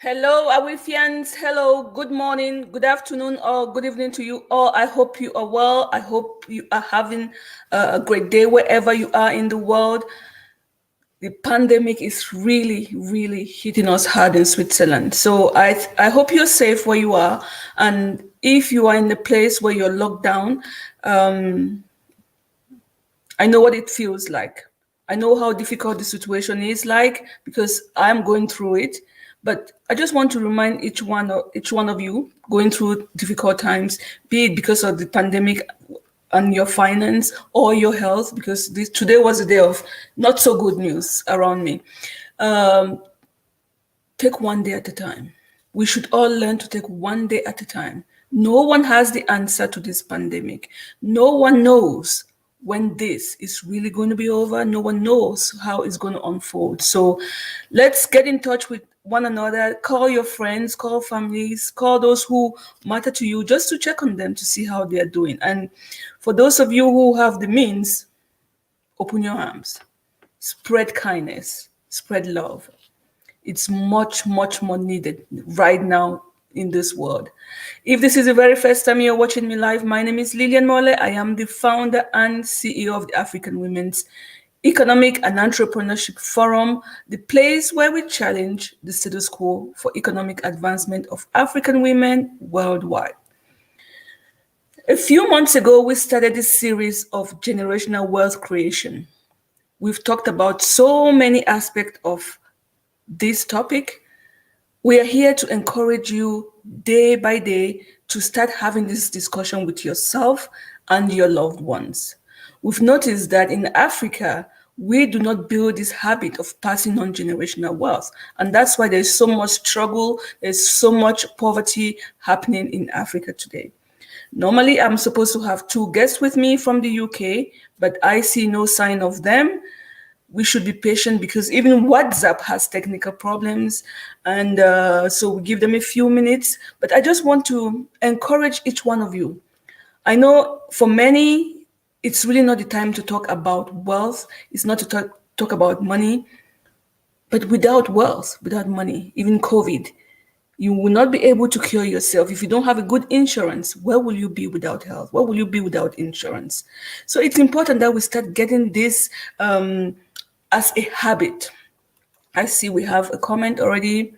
Hello, Awifians. Hello, good morning, good afternoon, or good evening to you all. I hope you are well. I hope you are having a great day wherever you are in the world. The pandemic is really, really hitting us hard in Switzerland. So I hope you're safe where you are. And if you are in a place where you're locked down, um, I know what it feels like. I know how difficult the situation is like because I'm going through it. But I just want to remind each one of you going through difficult times, be it because of the pandemic and your finance or your health, because today was a day of not so good news around me. Um, Take one day at a time. We should all learn to take one day at a time. No one has the answer to this pandemic. No one knows when this is really going to be over. No one knows how it's going to unfold. So let's get in touch with one another. Call your friends, call families, call those who matter to you just to check on them to see how they are doing. And for those of you who have the means, open your arms, spread kindness, spread love. It's much, much more needed right now in this world. If this is the very first time you're watching me live, my name is Lillian Mole. I am the founder and CEO of the African Women's Economic and Entrepreneurship Forum, the place where we challenge the status quo for economic advancement of African women worldwide. A few months ago, we started this series of generational wealth creation. We've talked about so many aspects of this topic. We are here to encourage you day by day to start having this discussion with yourself and your loved ones. We've noticed that in Africa, we do not build this habit of passing on generational wealth. And that's why there's so much struggle, there's so much poverty happening in Africa today. Normally, I'm supposed to have two guests with me from the UK, but I see no sign of them. We should be patient because even WhatsApp has technical problems. And so we give them a few minutes. But I just want to encourage each one of you. I know for many, it's really not the time to talk about wealth. It's not to talk about money. But without wealth, without money, even COVID, you will not be able to cure yourself. If you don't have a good insurance, where will you be without health? Where will you be without insurance? So it's important that we start getting this as a habit. I see we have a comment already.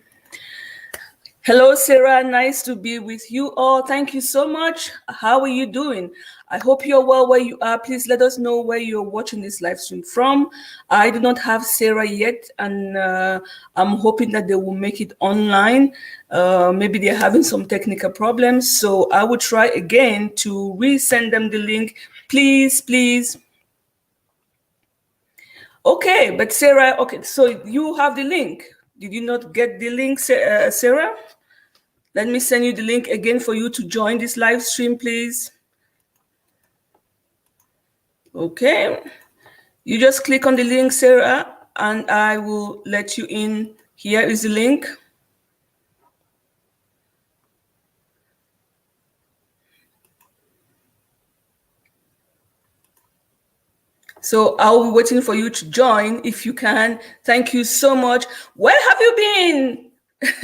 Hello, Sarah. Nice to be with you all. Thank you so much. How are you doing? I hope you're well where you are. Please let us know where you're watching this live stream from. I do not have Sarah yet, and I'm hoping that they will make it online. Maybe they're having some technical problems, so I will try again to resend them the link. Please, please. Okay, but Sarah, okay, so you have the link. Did you not get the link, Sarah? Let me send you the link again for you to join this live stream, please. Okay, you just click on the link, Sarah, and I will let you in. Here is the link. So I'll be waiting for you to join if you can. Thank you so much. Where have you been,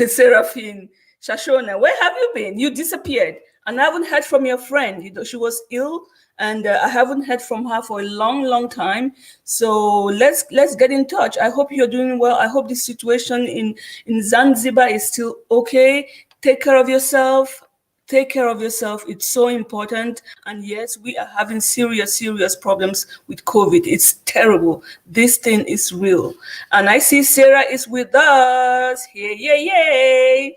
Seraphine? Shashona, where have you been? You disappeared. And I haven't heard from your friend. She was ill, and I haven't heard from her for a long, long time. So let's get in touch. I hope you're doing well. I hope the situation in Zanzibar is still okay. Take care of yourself. Take care of yourself. It's so important. And yes, we are having serious, serious problems with COVID. It's terrible. This thing is real. And I see Sarah is with us. Yay, yay, yay.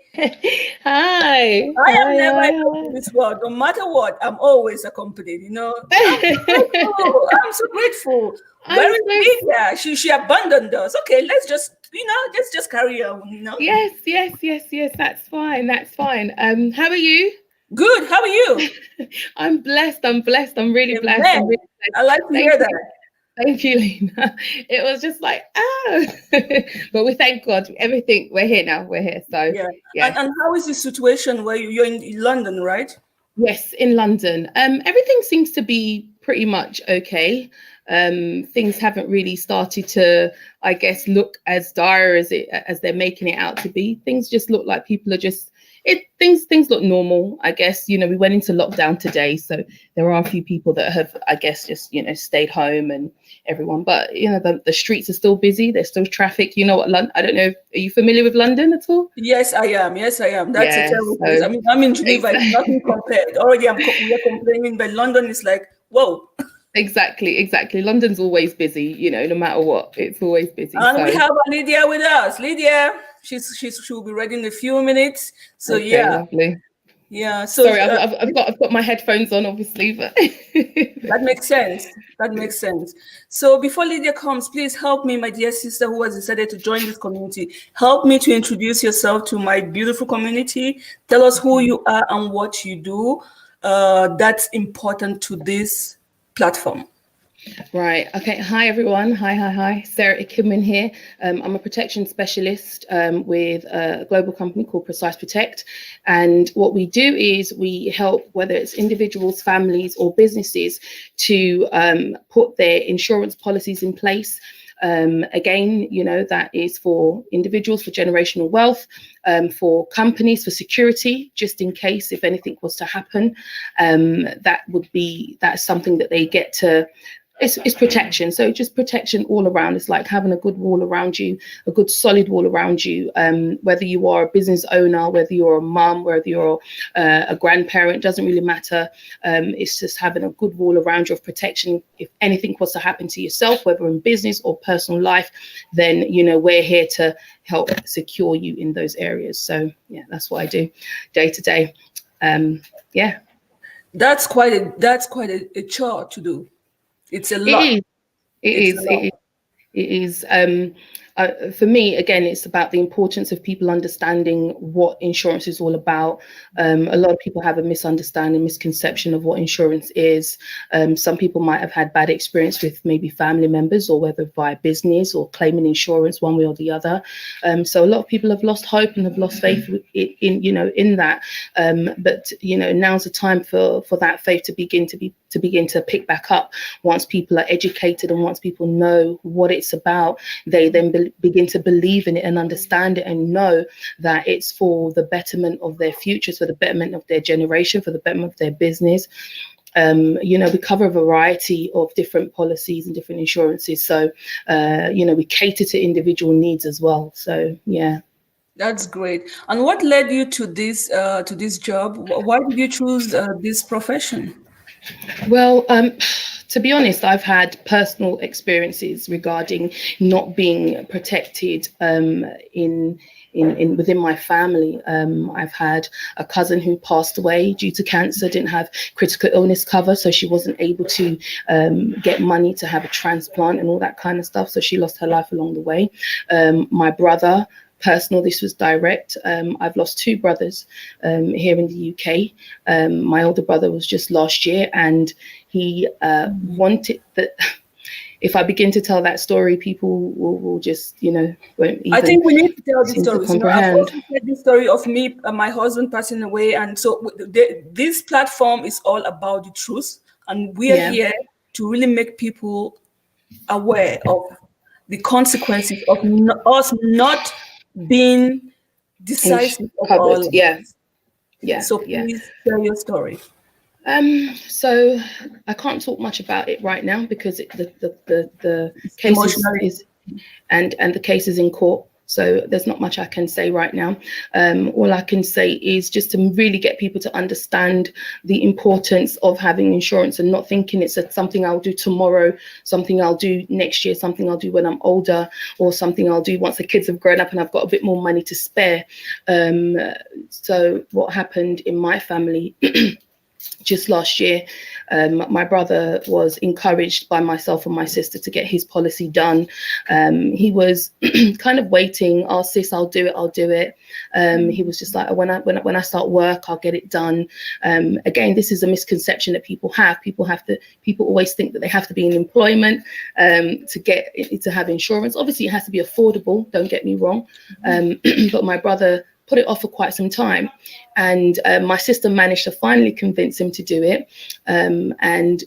Hi. I am never alone in this world. No matter what, I'm always accompanied. I'm so grateful. Where is Lydia? She abandoned us. Okay, let's just carry on. Yes. That's fine. That's fine. How are you? Good. How are you? I'm blessed. I'm really blessed. Amen. I'm really blessed. I like to Thank hear you. that. Thank you, Lena. It was just like, but we thank God. Everything, we're here now. We're here. So, Yeah. yeah. And how is the situation where you're in London, right? Yes, in London. Everything seems to be pretty much okay. things haven't really started to, I guess, look as dire as they're making it out to be. Things just look like people are just things look normal, I guess. You know, we went into lockdown today, so there are a few people that have, I guess, just, you know, stayed home and everyone. But, you know, the streets are still busy. There's still traffic. You know what, I don't know, are you familiar with London at all? Yes, I am. Yes, I am. That's a terrible place. So I mean, I'm in Geneva. It's nothing compared. Already, we are complaining, but London is like, whoa. Exactly. London's always busy, you know, no matter what. It's always busy. And so. we have Lydia with us. Lydia, she'll be ready in a few minutes. So okay, yeah, lovely. Yeah. So Sorry, I've got my headphones on, obviously, but that makes sense. That makes sense. So before Lydia comes, please help me, my dear sister who has decided to join this community. Help me to introduce yourself to my beautiful community. Tell us who you are and what you do. That's important to this platform. Right. Okay. Hi, everyone. Hi. Sarah Ikinman here. I'm a protection specialist with a global company called Precise Protect. And what we do is we help, whether it's individuals, families, or businesses, to put their insurance policies in place. Again, you know, that is for individuals, for generational wealth, for companies, for security, just in case if anything was to happen. That's something that they get to. It's protection. So just protection all around. It's like having a good wall around you, a good solid wall around you, whether you are a business owner, whether you're a mum, whether you're a grandparent, doesn't really matter. It's just having a good wall around you of protection. If anything was to happen to yourself, whether in business or personal life, then, you know, we're here to help secure you in those areas. So yeah, that's what I do day to day. Yeah. That's quite a chore to do. It's a lot. It is. For me, again, it's about the importance of people understanding what insurance is all about. A lot of people have a misunderstanding, misconception of what insurance is. Some people might have had bad experience with maybe family members, or whether via business or claiming insurance one way or the other. So a lot of people have lost hope and have lost faith in that. But you know, now's the time for that faith to begin to pick back up. Once people are educated and once people know what it's about, they then begin to believe in it and understand it and know that it's for the betterment of their futures, for the betterment of their generation, for the betterment of their business. You know, we cover a variety of different policies and different insurances. So, you know, we cater to individual needs as well. So, yeah. That's great. And what led you to this job? Why did you choose this profession? Well, to be honest, I've had personal experiences regarding not being protected within my family. I've had a cousin who passed away due to cancer, didn't have critical illness cover, so she wasn't able to get money to have a transplant and all that kind of stuff. So she lost her life along the way. My brother, personal, this was direct. I've lost two brothers here in the UK. My older brother was just last year, and he wanted that. If I begin to tell that story, people will just, you know, won't even. I think we need to tell this story. You know, I've also heard the story of me, my husband passing away, and so this platform is all about the truth, and we are here to really make people aware of the consequences of us not being decisive of all of this. Yeah. So please tell your story. So I can't talk much about it right now because the case is and the case is in court. So there's not much I can say right now. All I can say is just to really get people to understand the importance of having insurance and not thinking it's something I'll do tomorrow, something I'll do next year, something I'll do when I'm older, or something I'll do once the kids have grown up and I've got a bit more money to spare. So what happened in my family just last year, my brother was encouraged by myself and my sister to get his policy done. He was kind of waiting. Oh, sis, I'll do it. He was just like, when I start work, I'll get it done. Again, this is a misconception that people have. People always think that they have to be in employment to have insurance. Obviously, it has to be affordable. Don't get me wrong. But my brother put it off for quite some time. And my sister managed to finally convince him to do it. And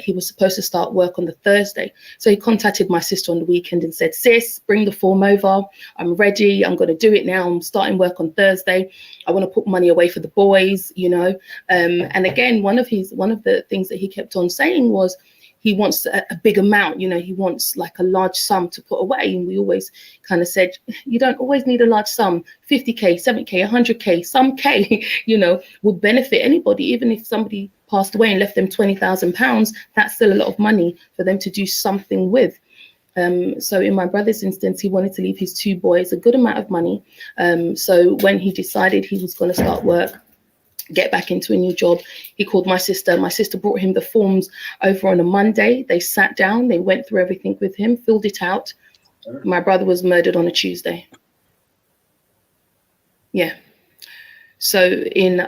he was supposed to start work on the Thursday. So he contacted my sister on the weekend and said, sis, bring the form over. I'm ready. I'm going to do it now. I'm starting work on Thursday. I want to put money away for the boys, you know. And again, one of the things that he kept on saying was, he wants a big amount, you know, he wants like a large sum to put away. And we always kind of said, you don't always need a large sum. 50K, 70K, 100K, some K, you know, would benefit anybody. Even if somebody passed away and left them £20,000, that's still a lot of money for them to do something with. So in my brother's instance, he wanted to leave his 2 boys a good amount of money. So when he decided he was going to start work, get back into a new job, he called my sister. My sister brought him the forms over on a Monday. They sat down, they went through everything with him, filled it out. My brother was murdered on a Tuesday. Yeah. So in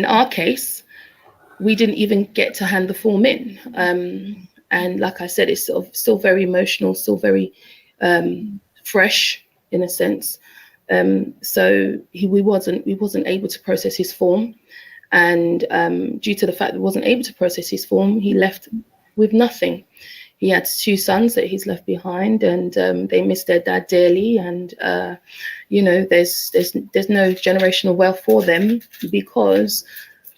our case, we didn't even get to hand the form in. And like I said, it's sort of still very emotional, still very fresh in a sense. So we wasn't able to process his form, and due to the fact that we wasn't able to process his form, he left with nothing. He had 2 sons that he's left behind, and they miss their dad dearly. And you know, there's no generational wealth for them because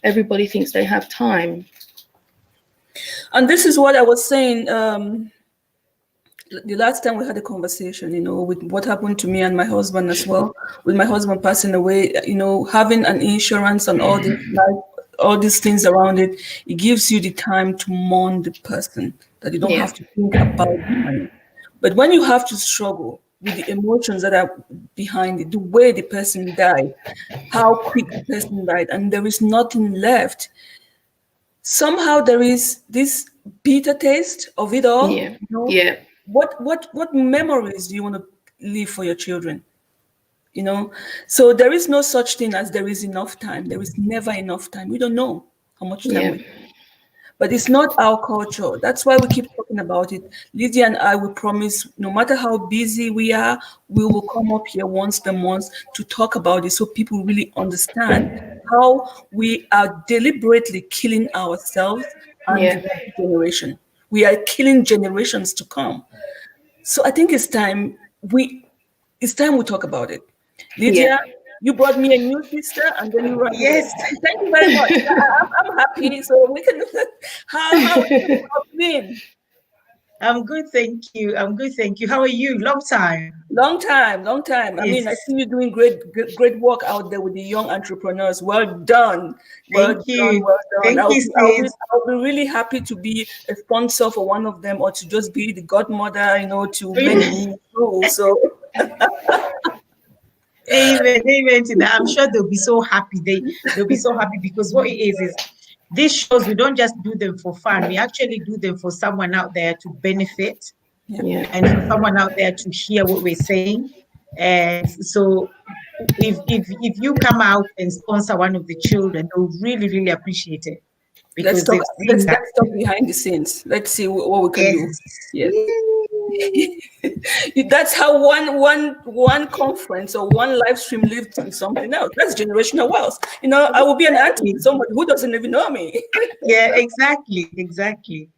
everybody thinks they have time. And this is what I was saying. The last time we had a conversation, you know, with what happened to me and my husband as well, with my husband passing away, you know, having an insurance and all these things around it, it gives you the time to mourn the person, that you don't have to think about the money. But when you have to struggle with the emotions that are behind it, the way the person died, how quick the person died, and there is nothing left, somehow there is this bitter taste of it all. Yeah. You know? Yeah. What memories do you want to leave for your children? You know, so there is no such thing as there is enough time. There is never enough time. We don't know how much time we have. But it's not our culture. That's why we keep talking about it. Lydia and I will promise, no matter how busy we are, we will come up here once per month to talk about it, so people really understand how we are deliberately killing ourselves and the next generation. We are killing generations to come. So I think it's time we talk about it. Lydia, you brought me a new sister, and then you run. Yes. Thank you very much. I'm happy. So we can. How have you been? I'm good, thank you. How are you? Long time. Long time. Yes. I mean, I see you doing great work out there with the young entrepreneurs. Well done. Thank you. I'll be really happy to be a sponsor for one of them, or to just be the godmother, you know, to many people. So. Amen to that. I'm sure they'll be so happy. They'll be so happy, because what it is these shows, we don't just do them for fun. We actually do them for someone out there to benefit, and for someone out there to hear what we're saying. And so if you come out and sponsor one of the children, they'll really, really appreciate it. Let's talk behind the scenes. Let's see what we can do. Yes. That's how one conference or one live stream lived to something else. That's generational wealth. You know, I will be an auntie, somebody who doesn't even know me. Yeah, exactly.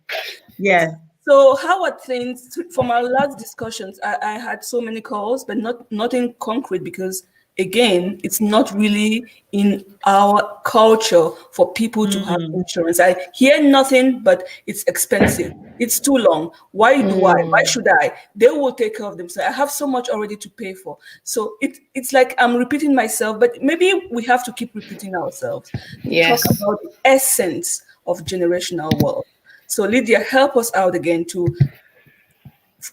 Yeah. So how are things from our last discussions? I had so many calls, but nothing concrete, because again, it's not really in our culture for people to have insurance. I hear nothing but it's expensive. It's too long. Why should I? They will take care of themselves. I have so much already to pay for. So it's like I'm repeating myself, but maybe we have to keep repeating ourselves. Yes. Talk about the essence of generational wealth. So Lydia, help us out again.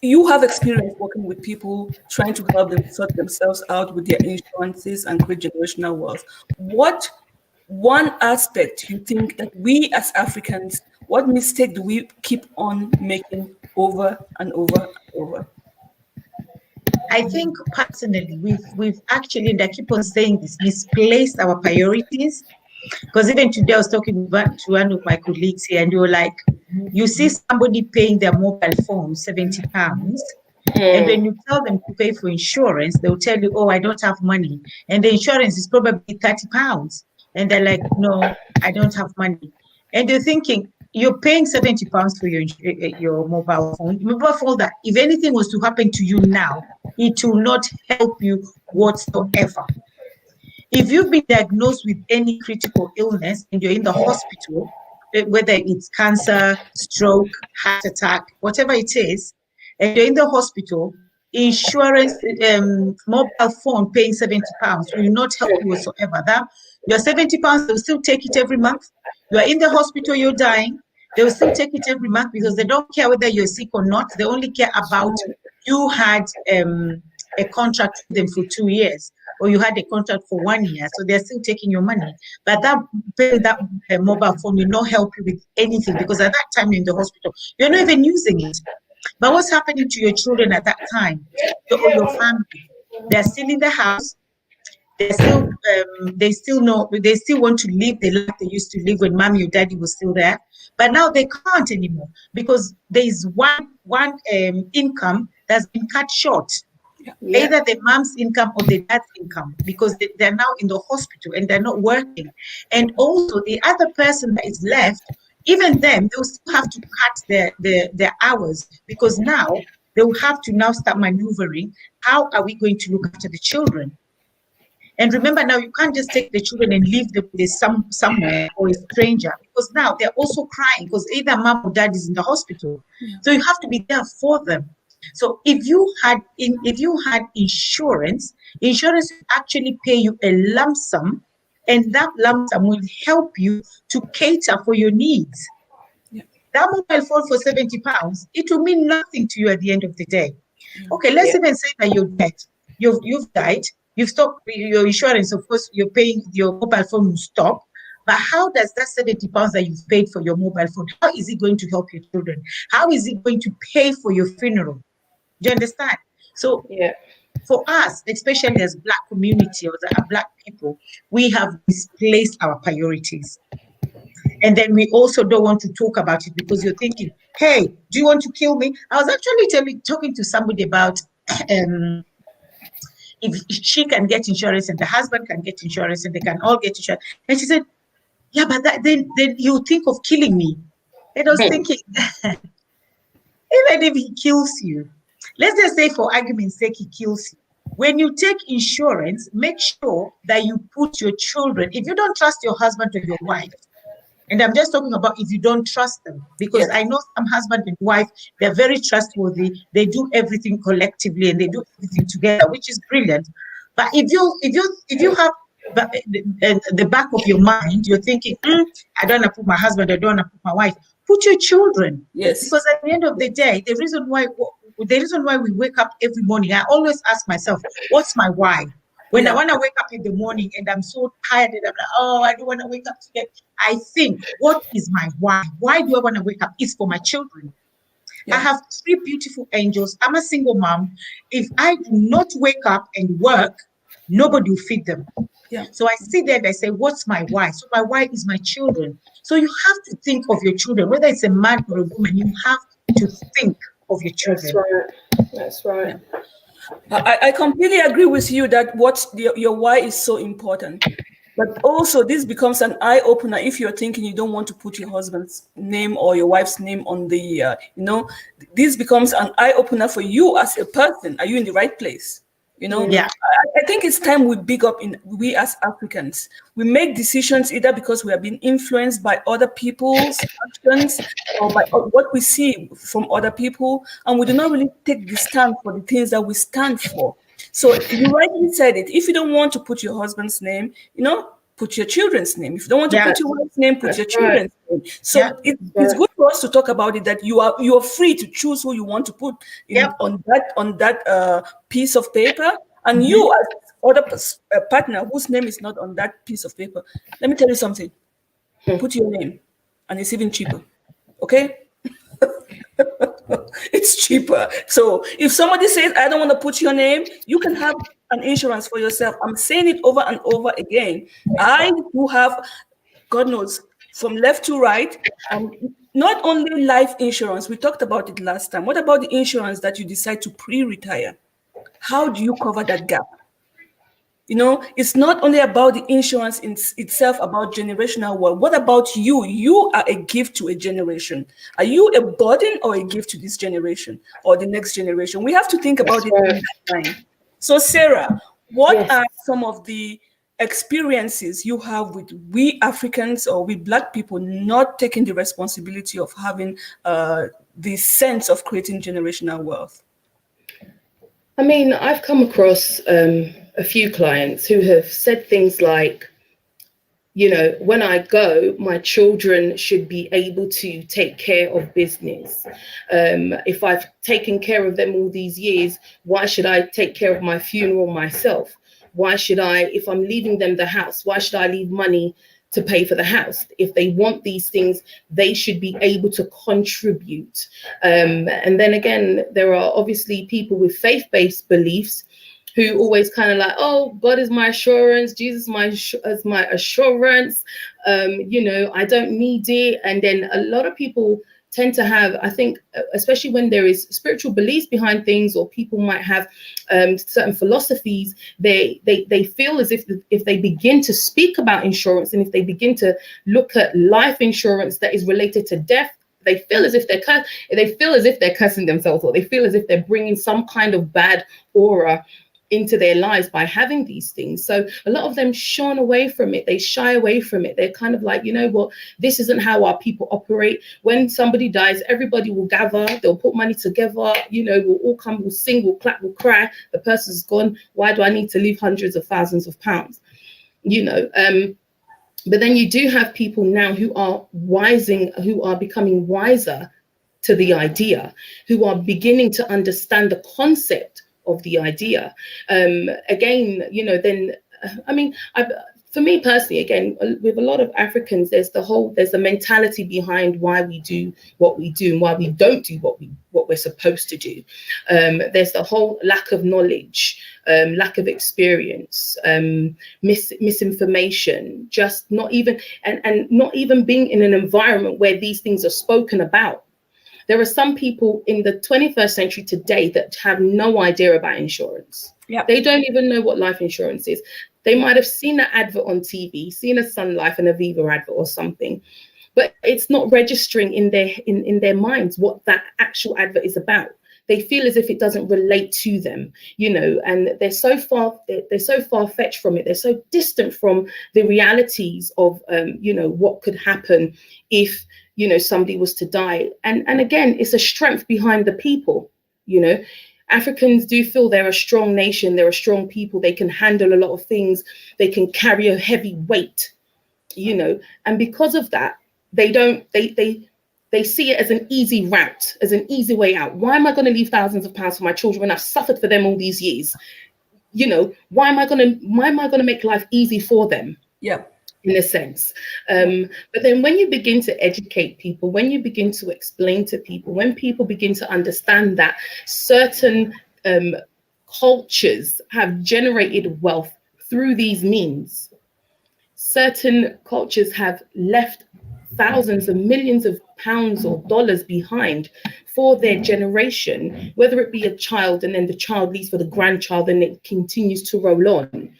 You have experience working with people, trying to help them sort themselves out with their insurances and create generational wealth. What one aspect you think that we as Africans, what mistake do we keep on making over and over and over? I think personally, we've actually, and I keep on saying this, misplaced our priorities. Because even today I was talking to one of my colleagues here, and they were like, you see somebody paying their mobile phone £70, And when you tell them to pay for insurance, they'll tell you, oh, I don't have money. And the insurance is probably £30. And they're like, no, I don't have money. And they're thinking, you're paying £70 for your mobile phone. Mobile phone that if anything was to happen to you now, it will not help you whatsoever. If you've been diagnosed with any critical illness and you're in the hospital, whether it's cancer, stroke, heart attack, whatever it is, and you're in the hospital, insurance, mobile phone paying £70 will not help you whatsoever. That your £70, they'll still take it every month. You are in the hospital, you're dying, they will still take it every month because they don't care whether you're sick or not. They only care about you had a contract with them for 2 years, or you had a contract for 1 year, so they're still taking your money. But that mobile phone will not help you with anything because at that time you're in the hospital, you're not even using it. But what's happening to your children at that time, or your family? They're still in the house. They still want to live the life they used to live when mommy or daddy was still there. But now they can't anymore because there is one income that's been cut short. Yeah. Either the mom's income or the dad's income, because they're now in the hospital and they're not working. And also the other person that is left, even them, they'll still have to cut their hours because now they will have to now start maneuvering. How are we going to look after the children? And remember now, you can't just take the children and leave them with somewhere or a stranger, because now they're also crying because either mom or dad is in the hospital. Yeah. So you have to be there for them. So if you had insurance will actually pay you a lump sum, and that lump sum will help you to cater for your needs. Yeah. That mobile phone for £70, it will mean nothing to you at the end of the day. Yeah. Okay, let's even say that you're dead. You've died. You've stopped your insurance. Of course, you're paying, your mobile phone will stop. But how does that £70 that you've paid for your mobile phone, how is it going to help your children? How is it going to pay for your funeral? Do you understand? So yeah, for us, especially as Black community or Black people, we have misplaced our priorities. And then we also don't want to talk about it because you're thinking, hey, do you want to kill me? I was actually talking to somebody about if she can get insurance and the husband can get insurance and they can all get insurance. And she said, yeah, but then you think of killing me. And I was thinking, even if he kills you, let's just say for argument's sake, he kills you. When you take insurance, make sure that you put your children, if you don't trust your husband or your wife, and I'm just talking about if you don't trust them, because I know some husband and wife, they're very trustworthy. They do everything collectively and they do everything together, which is brilliant. But if you have the back of your mind, you're thinking, I don't want to put my husband, I don't want to put my wife. Put your children. Yes. Because at the end of the day, the reason why we wake up every morning, I always ask myself, what's my why? When I want to wake up in the morning and I'm so tired and I'm like, oh, I don't want to wake up today. I think, what is my why? Why do I want to wake up? It's for my children. Yeah. I have 3 beautiful angels. I'm a single mom. If I do not wake up and work, nobody will feed them. Yeah. So I sit there and I say, what's my why? So my why is my children. So you have to think of your children, whether it's a man or a woman, you have to think of your children. That's right. Yeah. I completely agree with you that your why is so important. But also this becomes an eye-opener if you're thinking you don't want to put your husband's name or your wife's name on the, this becomes an eye-opener for you as a person. Are you in the right place? Yeah. I think it's time we big up we as Africans. We make decisions either because we are being influenced by other people's actions or by what we see from other people, and we do not really take the stand for the things that we stand for. So you rightly said it. If you don't want to put your husband's name, put your children's name. If you don't want to put your wife's name, put your children's name. So it's good for us to talk about it, that you are free to choose who you want to put on that piece of paper, and you as other partner whose name is not on that piece of paper. Let me tell you something. Put your name, and it's even cheaper. Okay. It's cheaper. So if somebody says, I don't want to put your name, you can have an insurance for yourself. I'm saying it over and over again. I do have, God knows, from left to right, and not only life insurance, we talked about it last time. What about the insurance that you decide to pre-retire? How do you cover that gap? You know, it's not only about the insurance in itself, about generational wealth. What about you? You are a gift to a generation. Are you a burden or a gift to this generation or the next generation? We have to think about it in that line. So, Sarah, what are some of the experiences you have with we Africans or we Black people not taking the responsibility of having the sense of creating generational wealth? I mean, I've come across a few clients who have said things like, you know, when I go, my children should be able to take care of business. If I've taken care of them all these years, why should I take care of my funeral myself? Why should I, if I'm leaving them the house, why should I leave money to pay for the house? If they want these things, they should be able to contribute. And then again, there are obviously people with faith-based beliefs who always kind of like, oh, God is my assurance, Jesus is my assurance, you know, I don't need it. And then a lot of people tend to have, I think, especially when there is spiritual beliefs behind things, or people might have certain philosophies, they feel as if they begin to speak about insurance, and if they begin to look at life insurance that is related to death, they feel as if they're cursing themselves, or they feel as if they're bringing some kind of bad aura into their lives by having these things. So a lot of them shun away from it. They shy away from it. They're kind of like, you know what, this isn't how our people operate. When somebody dies, everybody will gather, they'll put money together, you know, we'll all come, we'll sing, we'll clap, we'll cry. The person's gone. Why do I need to leave hundreds of thousands of pounds? You know, but then you do have people now who are becoming wiser to the idea, who are beginning to understand the concept of the idea. Again, you know, then, I mean, for me personally, again, with a lot of Africans, there's the mentality behind why we do what we do and why we don't do what we're supposed to do. There's the whole lack of knowledge, lack of experience, misinformation, just not even, and not even being in an environment where these things are spoken about. There are some people in the 21st century today that have no idea about insurance. Yeah. They don't even know what life insurance is. They might have seen an advert on TV, seen a Sun Life and a Viva advert or something, but it's not registering in their minds what that actual advert is about. They feel as if it doesn't relate to them, you know, and they're so far-fetched from it. They're so distant from the realities of, you know, what could happen if, you know, somebody was to die. And again, it's a strength behind the people, you know. Africans do feel they're a strong nation, they're a strong people, they can handle a lot of things, they can carry a heavy weight, you know, and because of that, they see it as an easy route, as an easy way out. Why am I going to leave thousands of pounds for my children when I've suffered for them all these years? You know, why am I going to make life easy for them? Yeah. In a sense. But then when you begin to educate people, when you begin to explain to people, when people begin to understand that certain cultures have generated wealth through these means, certain cultures have left thousands of millions of pounds or dollars behind for their generation, whether it be a child and then the child leaves for the grandchild and it continues to roll on.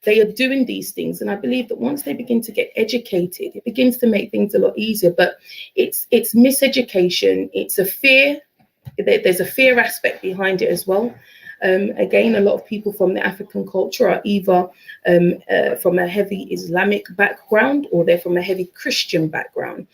They are doing these things, and I believe that once they begin to get educated, it begins to make things a lot easier. But it's miseducation. It's a fear. There's a fear aspect behind it as well. Again, a lot of people from the African culture are either from a heavy Islamic background or they're from a heavy Christian background.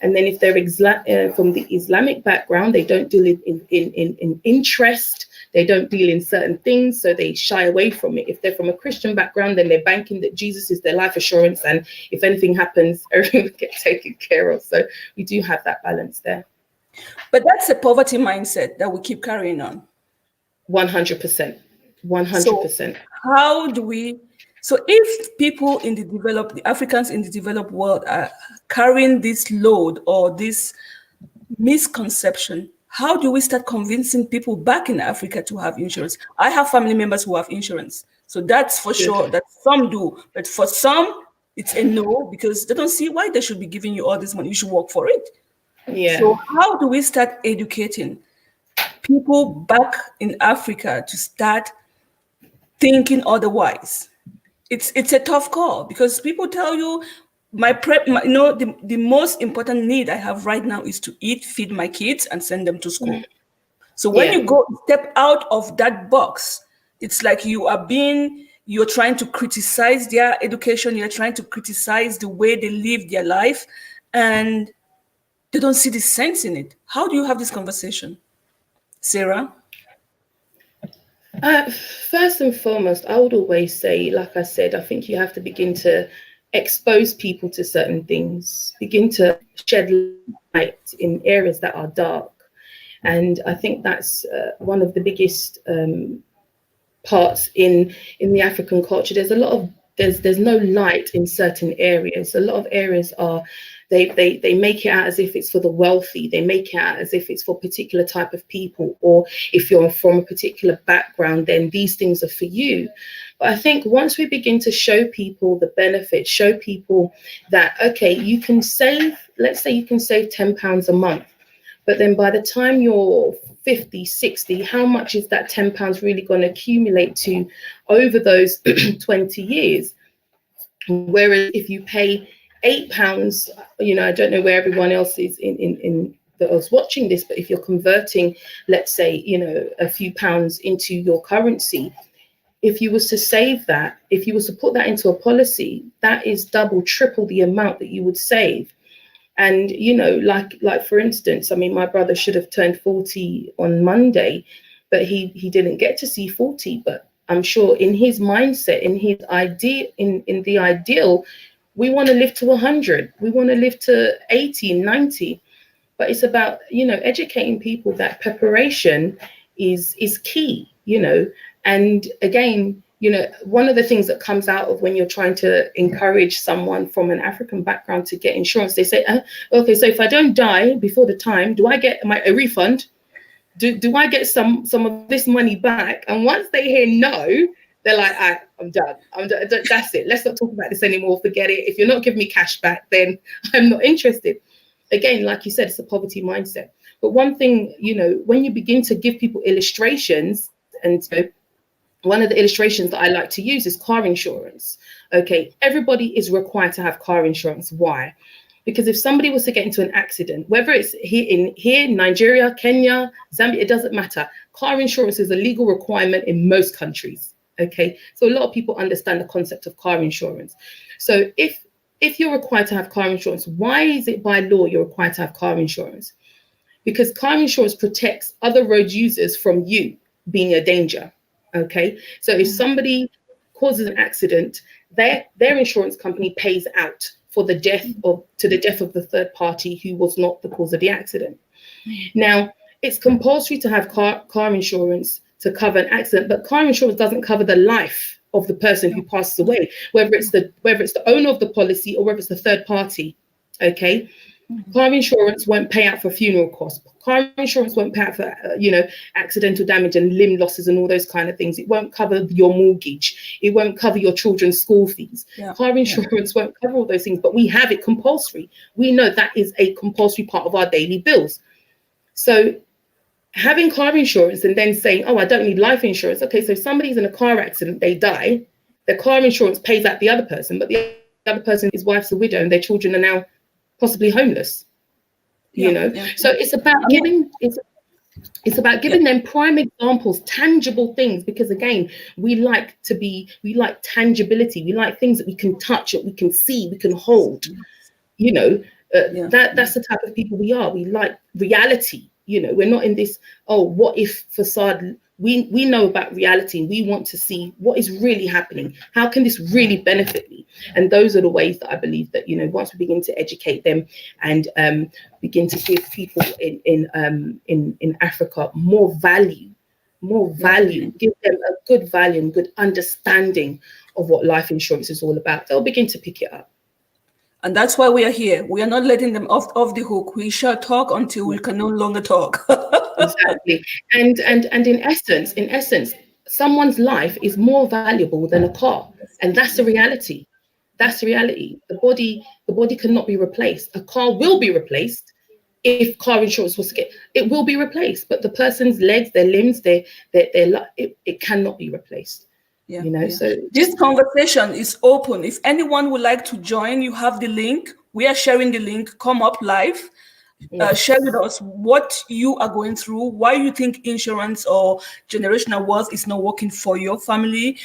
And then if they're from the Islamic background, they don't deal in interest. They don't deal in certain things, so they shy away from it. If they're from a Christian background, then they're banking that Jesus is their life assurance, and if anything happens, everything will get taken care of. So we do have that balance there. But that's a poverty mindset that we keep carrying on. 100%. 100%. So how do we? So if people in the Africans in the developed world are carrying this load or this misconception, how do we start convincing people back in Africa to have insurance? I have family members who have insurance. So that's for sure that some do. But for some, it's a no, because they don't see why they should be giving you all this money. You should work for it. Yeah. So how do we start educating people back in Africa to start thinking otherwise? It's a tough call because people tell you the most important need I have right now is to eat, feed my kids, and send them to school. So when Yeah. you go step out of that box, it's like you're trying to criticize their education, you're trying to criticize the way they live their life, and they don't see the sense in it. How do you have this conversation, Sarah? First and foremost, I would always say, like I said, I think you have to begin to expose people to certain things, begin to shed light in areas that are dark. And I think that's one of the biggest parts in the African culture. There's a lot of there's no light in certain areas. A lot of areas are they make it out as if it's for the wealthy. They make it out as if it's for a particular type of people, or if you're from a particular background, then these things are for you. But I think once we begin to show people the benefits, show people that, okay, you can save, let's say you can save £10 a month, but then by the time you're 50, 60, how much is that £10 really going to accumulate to over those 20 years? Whereas if you pay £8, I don't know where everyone else is in that was watching this, but if you're converting, let's say, a few pounds into your currency, if you was to save that, if you was to put that into a policy, that is double, triple the amount that you would save. And, like for instance, I mean, my brother should have turned 40 on Monday, but he didn't get to see 40. But I'm sure in his mindset, in his idea, in the ideal, we want to live to 100. We want to live to 80, 90. But it's about, educating people that preparation is key, And again, one of the things that comes out of when you're trying to encourage someone from an African background to get insurance, they say, okay, so if I don't die before the time, do I get a refund? Do I get some of this money back? And once they hear no, they're like, I'm done. That's it. Let's not talk about this anymore. Forget it. If you're not giving me cash back, then I'm not interested. Again, like you said, it's a poverty mindset. But one thing, when you begin to give people illustrations, and one of the illustrations that I like to use is car insurance. Okay, everybody is required to have car insurance. Why? Because if somebody was to get into an accident, whether it's here, Nigeria, Kenya, Zambia, it doesn't matter. Car insurance is a legal requirement in most countries. Okay, so a lot of people understand the concept of car insurance. So if you're required to have car insurance, why is it by law you're required to have car insurance? Because car insurance protects other road users from you being a danger. Okay, so if somebody causes an accident, their insurance company pays out for the death of the third party who was not the cause of the accident. Now, it's compulsory to have car insurance to cover an accident, but car insurance doesn't cover the life of the person who passes away, whether it's the owner of the policy or whether it's the third party. Okay. Car insurance won't pay out for funeral costs. Car insurance won't pay out for, accidental damage and limb losses and all those kind of things. It won't cover your mortgage. It won't cover your children's school fees. Yeah. Car insurance won't cover all those things, but we have it compulsory. We know that is a compulsory part of our daily bills. So having car insurance and then saying, oh, I don't need life insurance. Okay, so if somebody's in a car accident, they die, the car insurance pays out the other person, but the other person, his wife's a widow and their children are now possibly homeless, So it's about giving them prime examples, tangible things, because again, we like tangibility. We like things that we can touch, that we can see, we can hold. That's the type of people we are. We like reality. We're not in this what if facade. We know about reality. We want to see what is really happening. How can this really benefit me? And those are the ways that I believe that once we begin to educate them and begin to give people in Africa more value, give them a good value and good understanding of what life insurance is all about, they'll begin to pick it up. And that's why we are here. We are not letting them off the hook. We shall talk until we can no longer talk. Exactly. And in essence, someone's life is more valuable than a car. And that's the reality. That's the reality. The body cannot be replaced. A car will be replaced, if car insurance was to get, it will be replaced, but the person's legs, their limbs, it cannot be replaced. Yeah, you know, yeah. so This conversation is open. If anyone would like to join, you have the link. We are sharing the link. Come up live. Share with us what you are going through, why you think insurance or generational wealth is not working for your family.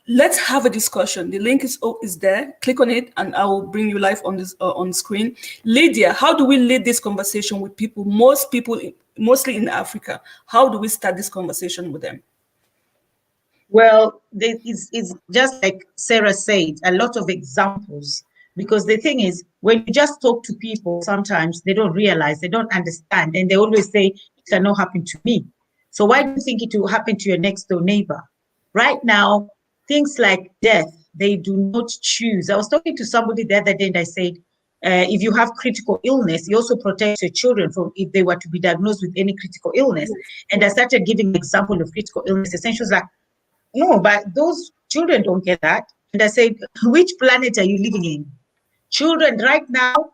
Let's have a discussion. The link is there. Click on it, and I will bring you live on this on screen. Lydia, how do we lead this conversation with people? Most people, mostly in Africa. How do we start this conversation with them? Well, it's just like Sarah said, a lot of examples. Because the thing is, when you just talk to people, sometimes they don't realize, they don't understand, and they always say, it cannot happen to me. So why do you think it will happen to your next door neighbor? Right now, things like death, they do not choose. I was talking to somebody the other day, and I said, if you have critical illness, you also protect your children from if they were to be diagnosed with any critical illness. And I started giving an example of critical illnesses, and she was like, no, but those children don't get that. And I said, which planet are you living in? Children right now,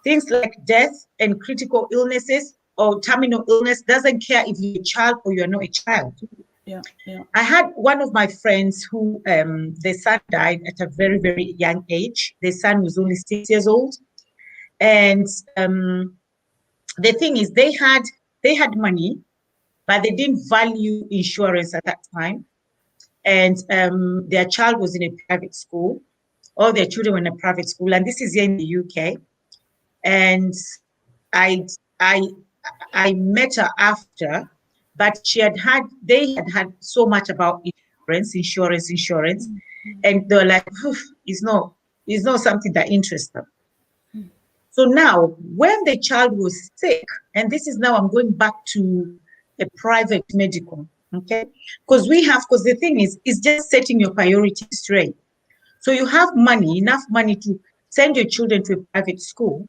things like death and critical illnesses or terminal illness doesn't care if you're a child or you're not a child. Yeah. I had one of my friends who their son died at a very, very young age. Their son was only 6 years old. And the thing is, they had money, but they didn't value insurance at that time. And their child was in a private school. All their children were in a private school, and this is here in the UK. And I met her after, but they had so much about insurance, and they were like, it's not something that interests them. So now, when the child was sick, and this is now I'm going back to a private medical, okay? Because the thing is, it's just setting your priorities straight. So you have enough money to send your children to a private school,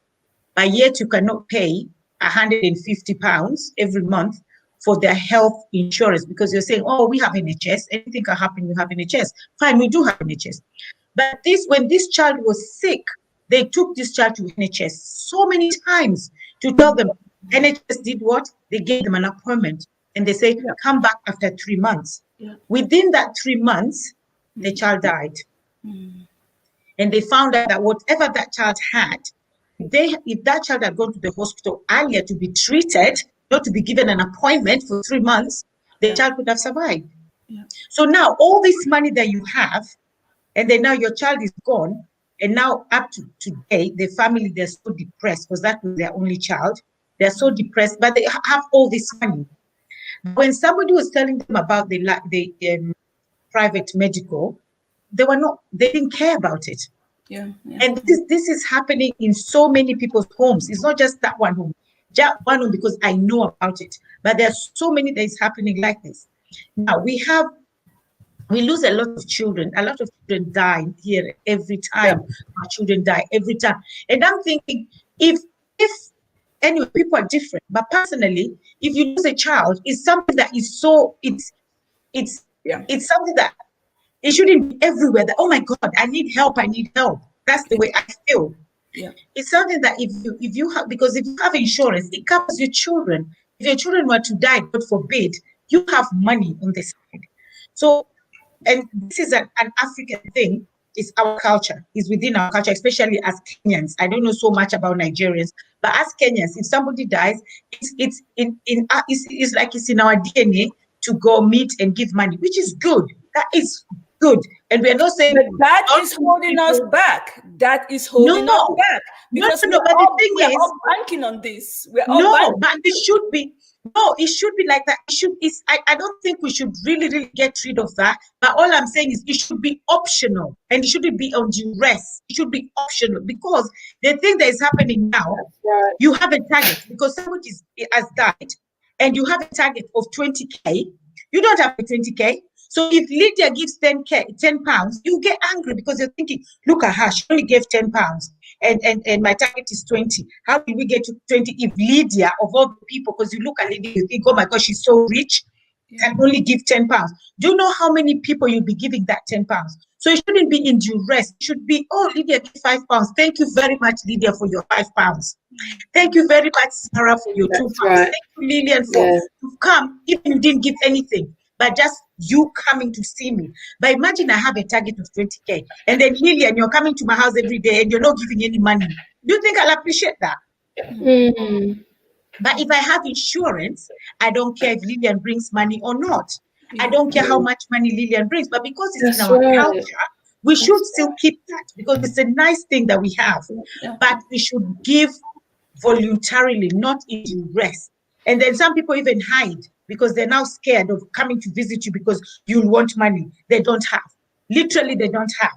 but yet you cannot pay £150 every month for their health insurance because you're saying, oh, we have NHS, anything can happen, we have NHS. Fine, we do have NHS. But when this child was sick, they took this child to NHS so many times to tell them, NHS did what? They gave them an appointment and they say, come back after 3 months. Yeah. Within that 3 months, the child died. And they found out that whatever that child had, if that child had gone to the hospital earlier to be treated, not to be given an appointment for 3 months, the child could have survived. Yeah. So now all this money that you have, and then now your child is gone, and now up to today, the family, they're so depressed because that was their only child. They're so depressed, but they have all this money. When somebody was telling them about the private medical, they didn't care about it. Yeah. And this is happening in so many people's homes. It's not just that one home. Just one home because I know about it. But there's so many that is happening like this. Now we lose a lot of children. A lot of children die here every time. Our children die every time. And I'm thinking, if anyway, people are different. But personally, if you lose a child, it's something that is so it's something that it shouldn't be everywhere. That, oh my God, I need help. That's the way I feel. Yeah. It's something that if you have, because if you have insurance, it covers your children. If your children were to die, God forbid, you have money on the side. So, and this is an African thing. It's our culture. It's within our culture, especially as Kenyans. I don't know so much about Nigerians, but as Kenyans, if somebody dies, it's like it's in our DNA to go meet and give money, which is good. That is good. And we're not saying that is holding us back. That is holding us back. Because but the thing is, all banking on this. But it should be. No, it should be like that. I don't think we should really get rid of that. But all I'm saying is it should be optional and it shouldn't be on duress. It should be optional because the thing that is happening now, you have a target because somebody has died and you have a target of 20K. You don't have a 20K. So if Lydia gives 10 pounds, you get angry because you're thinking, look at her, she only gave 10 pounds. And my target is 20. How did we get to 20 if Lydia, of all the people, because you look at Lydia, you think, oh my God, she's so rich, can only give 10 pounds. Do you know how many people you'll be giving that 10 pounds? So it shouldn't be in duress. It should be, oh, Lydia, give £5. Thank you very much, Lydia, for your £5. Thank you very much, Sarah, for your £2. Right. Thank you, Lillian, for you've come, even you didn't give anything, but just you coming to see me. But imagine I have a target of 20K, and then Lillian, you're coming to my house every day and you're not giving any money. Do you think I'll appreciate that? But if I have insurance, I don't care if Lillian brings money or not. I don't care how much money Lillian brings, but because it's in our culture, we should still keep that, because it's a nice thing that we have. But we should give voluntarily, not in duress. And then some people even hide because they're now scared of coming to visit you because you'll want money. They don't have. Literally, they don't have.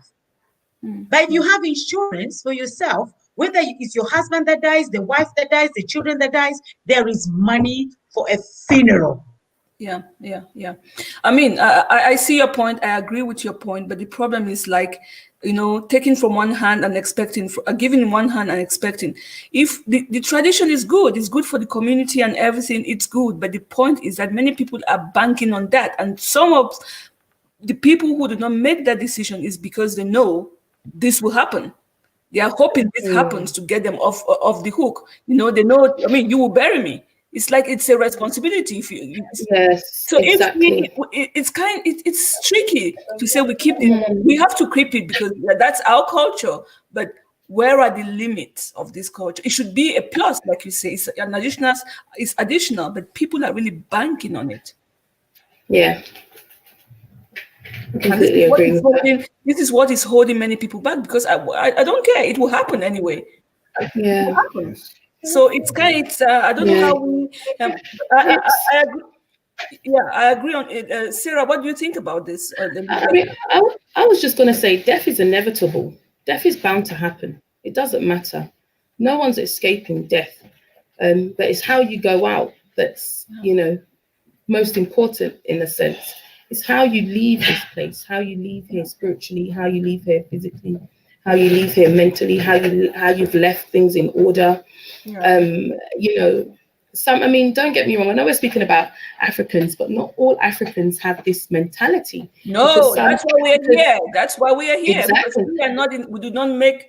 But if you have insurance for yourself, whether it's your husband that dies, the wife that dies, the children that dies, there is money for a funeral. Yeah. I mean, I see your point. I agree with your point. But the problem is, like, taking from one hand and expecting, giving in one hand and expecting. If the tradition is good, it's good for the community and everything, it's good. But the point is that many people are banking on that. And some of the people who do not make that decision is because they know this will happen. They are hoping this happens to get them off the hook. They know, I mean, you will bury me. It's like it's a responsibility. So exactly. It's tricky to say we keep it. We have to keep it because that's our culture. But where are the limits of this culture? It should be a plus, like you say. It's an additional. It's additional, but people are really banking on it. Yeah. Completely agree with that. This is what is holding many people back, because I don't care. It will happen anyway. Yeah. It will happen. So it's I don't know how we. I agree. Yeah, I agree on it. Sarah, what do you think about this? I was just going to say, death is inevitable. Death is bound to happen. It doesn't matter. No one's escaping death. But it's how you go out that's, most important in a sense. It's how you leave this place, how you leave here spiritually, how you leave here physically, how you leave here mentally, how you've left things in order. Don't get me wrong. I know we're speaking about Africans, but not all Africans have this mentality. No, that's why we're here. That's why we are here. Exactly. Because we are not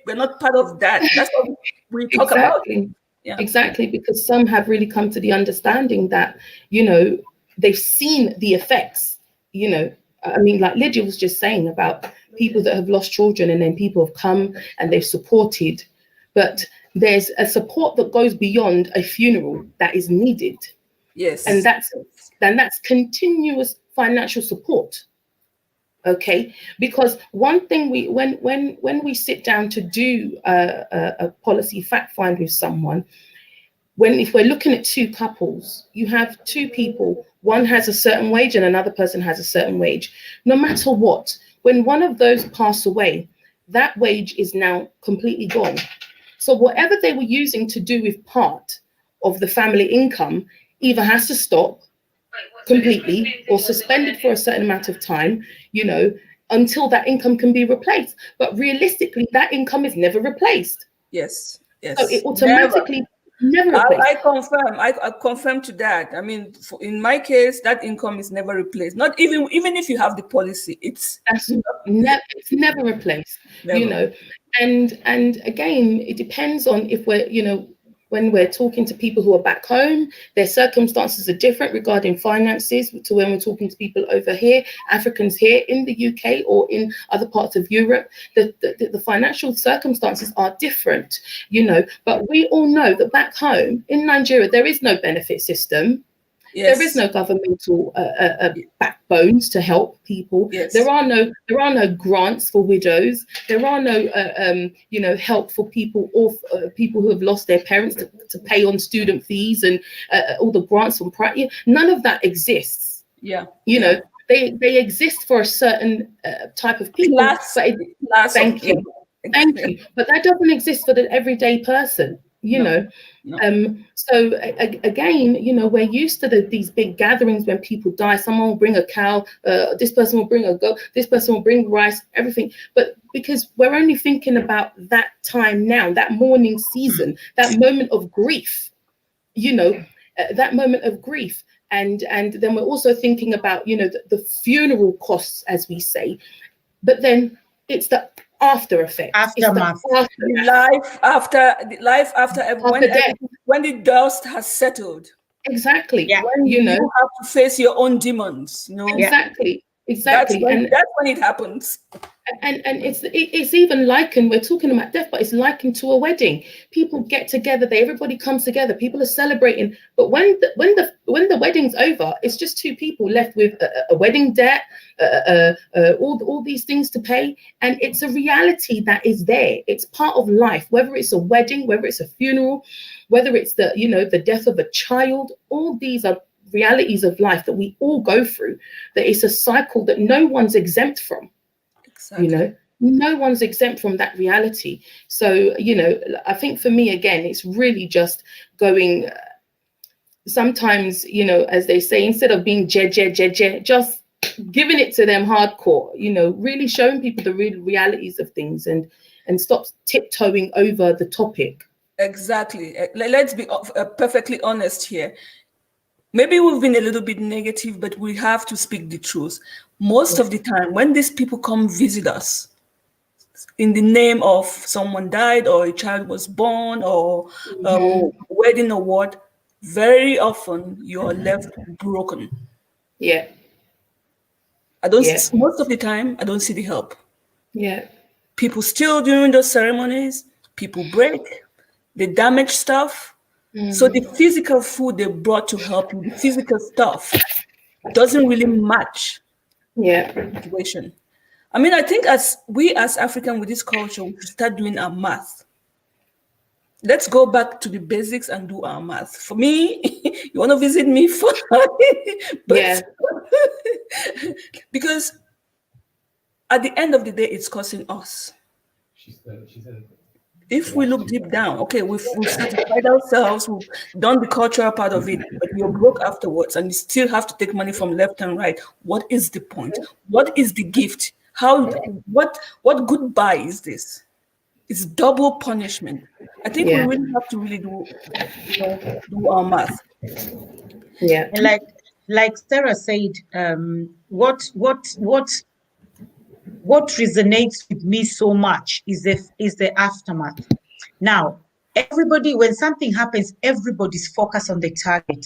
we're not part of that. That's what we talk about. Yeah. Exactly, because some have really come to the understanding that, they've seen the effects, like Lydia was just saying about people that have lost children, and then people have come and they've supported, but there's a support that goes beyond a funeral that is needed. Yes. And that's continuous financial support. Okay, because one thing when we sit down to do a policy fact find with someone, if we're looking at two couples, you have two people, one has a certain wage and another person has a certain wage. No matter what, when one of those pass away, that wage is now completely gone. So whatever they were using to do with part of the family income either has to stop completely or suspended for a certain amount of time, until that income can be replaced. But realistically, that income is never replaced. Yes. So it automatically never replaced. I confirm to that. I mean, in my case, that income is never replaced. Not even if you have the policy, it's never replaced. Never. And again, it depends on if we're, when we're talking to people who are back home, their circumstances are different regarding finances to when we're talking to people over here, Africans here in the UK or in other parts of Europe. The financial circumstances are different, but we all know that back home in Nigeria, there is no benefit system. Yes. There is no governmental backbones to help people. Yes. There are no grants for widows. There are no help for people or people who have lost their parents to pay on student fees and all the grants from private. None of that exists. Yeah. They exist for a certain type of people. Thank you. But that doesn't exist for the everyday person. No. So again, we're used to these big gatherings when people die. Someone will bring a cow, this person will bring a goat, this person will bring rice, everything. But because we're only thinking about that time now, that mourning season, that moment of grief, that moment of grief. And then we're also thinking about, the funeral costs, as we say. But then it's the after effect. Aftermath. The life after death. when the dust has settled. Exactly. Yeah. When you have to face your own demons. Exactly. That's when it happens. And it's even likened, we're talking about death, but it's likened to a wedding. People get together, everybody comes together, people are celebrating. But when the wedding's over, it's just two people left with a wedding debt, all these things to pay. And it's a reality that is there. It's part of life, whether it's a wedding, whether it's a funeral, whether it's the death of a child. All these are realities of life that we all go through, that it's a cycle that no one's exempt from. Exactly. No one's exempt from that reality. So, I think for me, again, it's really just going, sometimes, as they say, instead of being just giving it to them hardcore, really showing people the real realities of things and stop tiptoeing over the topic. Exactly. Let's be perfectly honest here. Maybe we've been a little bit negative, but we have to speak the truth. Most of the time, when these people come visit us in the name of someone died or a child was born or a wedding or what, very often you are left broken. Yeah. Most of the time, I don't see the help. Yeah. People steal during those ceremonies. People break. They damage stuff. So the physical food they brought to help you, the physical stuff, doesn't really match the situation. I mean, I think as African with this culture, we should start doing our math. Let's go back to the basics and do our math. For me, you want to visit me? Fine. Because at the end of the day, it's costing us. If we look deep down, okay, we've satisfied ourselves, we've done the cultural part of it, but you're broke afterwards and you still have to take money from left and right. What is the point? What is the gift? What goodbye is this? It's double punishment. I think we really have to really do our math. Yeah. And like Sarah said, what resonates with me so much is the aftermath. Now, everybody, when something happens, everybody's focused on the target.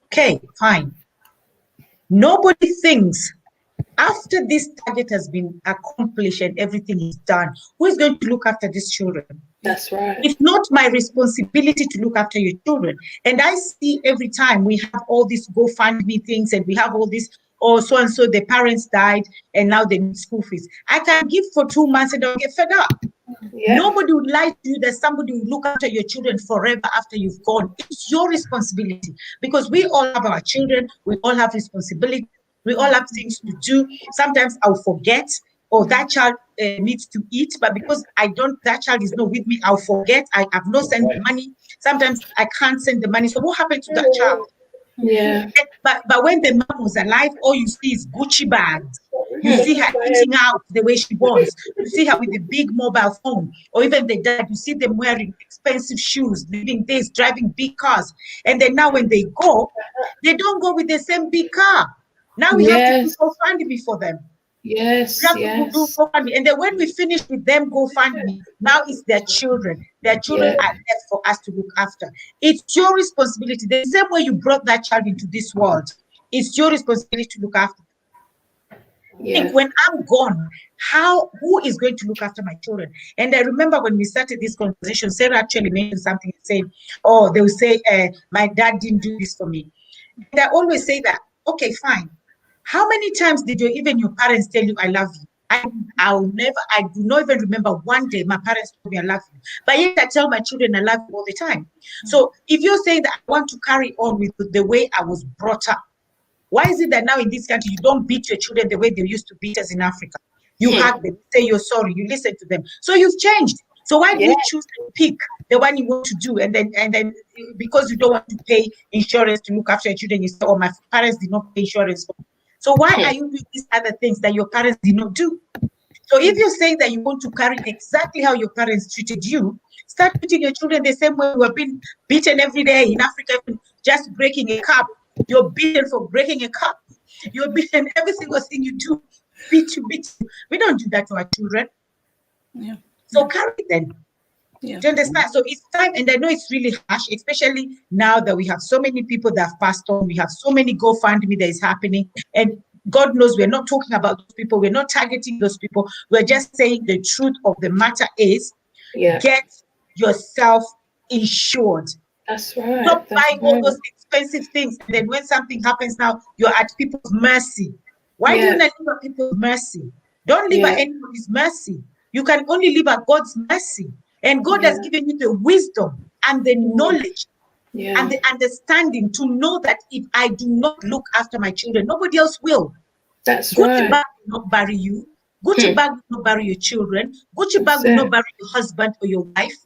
Okay, fine. Nobody thinks after this target has been accomplished and everything is done, who is going to look after these children? That's right. It's not my responsibility to look after your children. And I see every time we have all these GoFundMe things and we have all this, so-and-so, the parents died and now they need school fees. I can give for 2 months and they'll get fed up. Yeah. Nobody would lie to you that somebody will look after your children forever after you've gone. It's your responsibility because we all have our children. We all have responsibility. We all have things to do. Sometimes I'll forget, or that child needs to eat, but because that child is not with me, I'll forget. I have not sent the money. Sometimes I can't send the money. So what happened to that child? Yeah. But when the mom was alive, all you see is Gucci bags. You see her eating out the way she wants. You see her with a big mobile phone, or even the dad. You see them wearing expensive shoes, living days, driving big cars. And then now when they go, they don't go with the same big car. Now we have to do GoFundMe for them. Yes, we have to do GoFundMe. And then when we finish with them GoFundMe, now it's their children. Their children are left for us to look after. It's your responsibility. The same way you brought that child into this world, it's your responsibility to look after them. I think when I'm gone, who is going to look after my children? And I remember when we started this conversation, Sarah actually mentioned something, saying, they will say, my dad didn't do this for me. And I always say that, okay, fine. How many times did your parents tell you, I love you? I do not even remember one day my parents told me I love you. But yet I tell my children I love you all the time. So if you're saying that I want to carry on with the way I was brought up, why is it that now in this country you don't beat your children the way they used to beat us in Africa? You hug them, say you're sorry, you listen to them. So you've changed. So why do you choose to pick the one you want to do, and then because you don't want to pay insurance to look after your children, you say, my parents did not pay insurance for me. So why are you doing these other things that your parents did not do? So if you're saying that you want to carry exactly how your parents treated you, start treating your children the same way. We're being beaten every day in Africa, just breaking a cup. You're beaten for breaking a cup. You're beaten every single thing you do. beat you, beat you. We don't do that to our children. Yeah. So carry them. Yeah. Do you understand? So it's time, and I know it's really harsh, especially now that we have so many people that have passed on. We have so many GoFundMe that is happening, and God knows we're not talking about those people. We're not targeting those people. We're just saying the truth of the matter is, get yourself insured. That's right. Stop buying all those expensive things, and then when something happens now, you're at people's mercy. Why do you not live at people's mercy? Don't live at anybody's mercy. You can only live at God's mercy. And God has given you the wisdom and the knowledge and the understanding to know that if I do not look after my children, nobody else will. That's Gucci right. bag will not bury you. Gucci bag will not bury your children. Gucci bag will not bury your husband or your wife.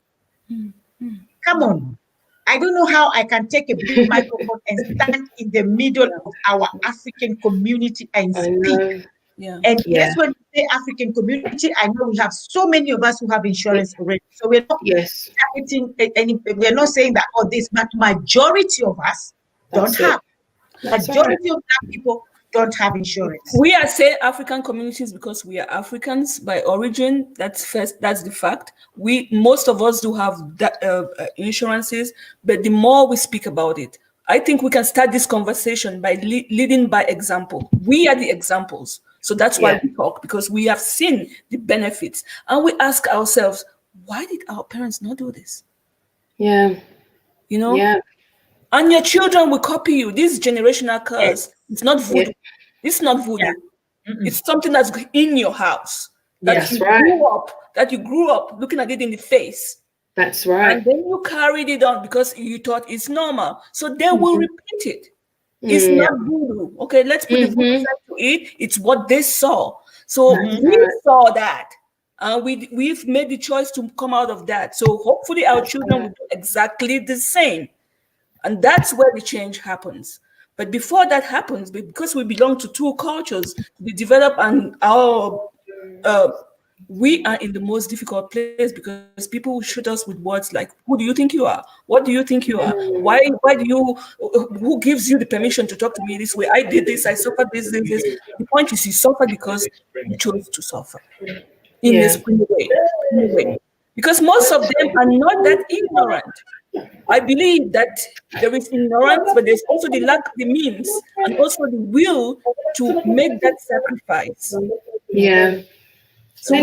Come on. I don't know how I can take a big microphone and stand in the middle of our African community and speak. And yes, when we say African community, I know we have so many of us who have insurance already. So we're not targeting any, we're not saying that all this, but majority of us don't have. Majority of Black people don't have insurance. We are saying African communities because we are Africans by origin. That's first. That's the fact. Most of us do have insurances, but the more we speak about it, I think we can start this conversation by leading by example. We are the examples. So that's why we talk, because we have seen the benefits. And we ask ourselves, why did our parents not do this? Yeah. You know? Yeah. And your children will copy you. This generational curse, it's not voodoo. It's not voodoo. It's something that's in your house. That you grew up looking at it in the face. That's right. And then you carried it on because you thought it's normal. So they will repeat it. It's not voodoo. Okay, let's put the voodoo side to it. It's what they saw. So we saw that. We've made the choice to come out of that. So hopefully our children will do exactly the same. And that's where the change happens. But before that happens, because we belong to two cultures, we develop we are in the most difficult place because people will shoot us with words like, who do you think you are? What do you think you are? Why do you, who gives you the permission to talk to me this way? I did this, I suffered this. The point is you suffer because you chose to suffer in this way. Because most of them are not that ignorant. I believe that there is ignorance, but there's also the lack of the means and also the will to make that sacrifice. Yeah. So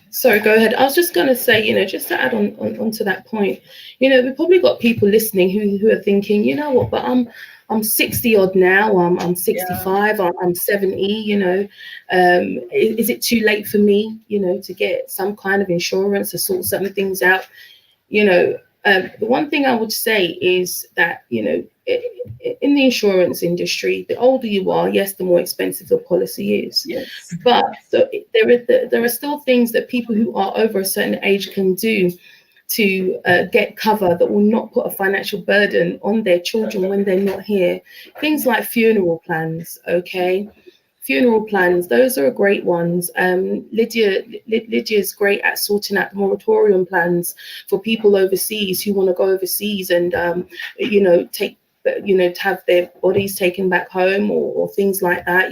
sorry, go ahead. I was just going to say, just to add on to that point, we've probably got people listening who are thinking, you know what, but I'm 60 odd now. I'm 65. I'm 70. Is it too late for me, to get some kind of insurance to sort certain things out? The one thing I would say is that, in the insurance industry, the older you are, yes, the more expensive the policy is. Yes. But there are still things that people who are over a certain age can do to get cover that will not put a financial burden on their children when they're not here. Things like funeral plans, okay? Funeral plans, those are great ones. Lydia's great at sorting out the moratorium plans for people overseas who want to go overseas and to have their bodies taken back home or things like that,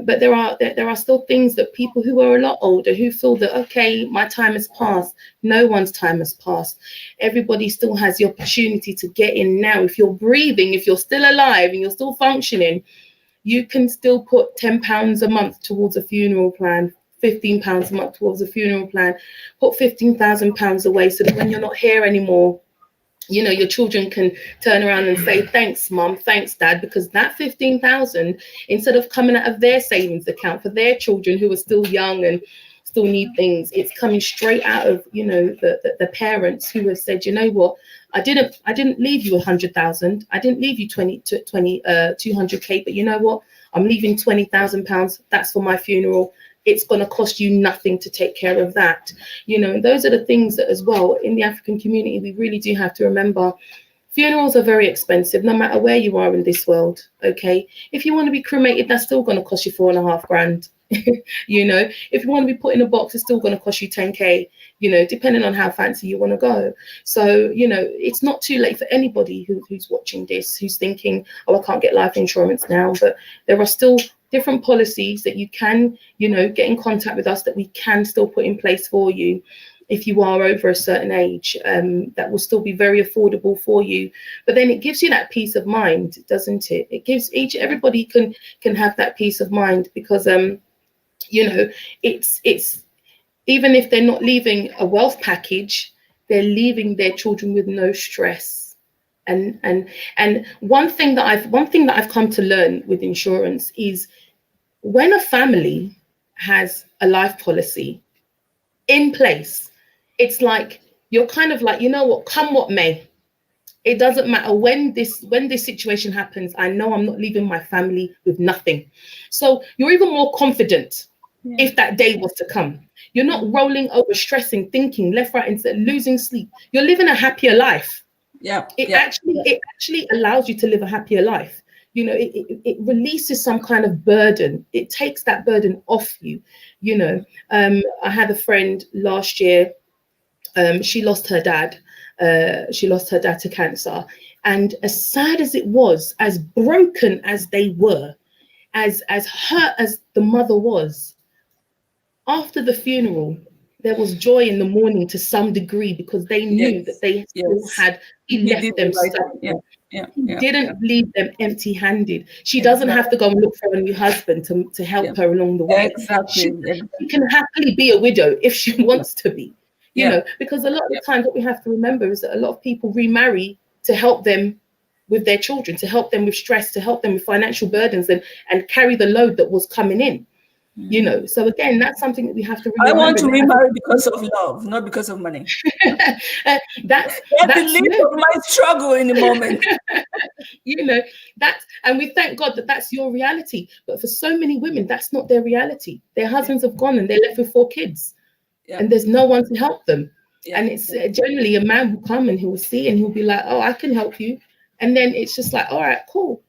but there are still things that people who are a lot older who feel that, okay, my time has passed. No one's time has passed. Everybody still has the opportunity to get in now. If you're breathing, if you're still alive and you're still functioning, you can still put £10 a month towards a funeral plan, £15 a month towards a funeral plan, put £15,000 away so that when you're not here anymore, your children can turn around and say, thanks, mum, thanks, dad, because that 15,000, instead of coming out of their savings account for their children who are still young and still need things, it's coming straight out of, the parents who have said, you know what, I didn't leave you 100,000. I didn't leave you 200K, but you know what? I'm leaving £20,000. That's for my funeral. It's going to cost you nothing to take care of that. And those are the things that as well in the African community, we really do have to remember. Funerals are very expensive, no matter where you are in this world. Okay. If you want to be cremated, that's still going to cost you $4,500. If you want to be put in a box, it's still going to cost you 10K, depending on how fancy you want to go. So, it's not too late for anybody who's watching this, who's thinking, oh, I can't get life insurance now. But there are still different policies that you can, get in contact with us, that we can still put in place for you if you are over a certain age, that will still be very affordable for you. But then it gives you that peace of mind, doesn't it? It gives everybody can have that peace of mind, because it's even if they're not leaving a wealth package, they're leaving their children with no stress. And one thing that I've come to learn with insurance is, when a family has a life policy in place, it's like you're kind of like, come what may. It doesn't matter when this situation happens. I know I'm not leaving my family with nothing. So you're even more confident if that day was to come. You're not rolling over, stressing, thinking left, right, and losing sleep. You're living a happier life. It actually allows you to live a happier life. It releases some kind of burden. It takes that burden off you. I had a friend last year. She lost her dad. She lost her dad to cancer. And as sad as it was, as broken as they were, as hurt as the mother was, after the funeral, there was joy in the morning to some degree, because they knew that they still had, he left them something. He didn't leave them empty-handed. She doesn't have to go and look for a new husband to help her along the way. She can happily be a widow if she wants to be, because a lot of the times what we have to remember is that a lot of people remarry to help them with their children, to help them with stress, to help them with financial burdens, and carry the load that was coming in. So again, that's something that we have to really I want to remarry because of love, not because of money. that's the least of my struggle in the moment. And we thank God that that's your reality. But for so many women, that's not their reality. Their husbands have gone and they're left with 4 kids, and there's no one to help them. And it's generally a man will come and he will see and he'll be like, oh, I can help you. And then it's just like, all right, cool,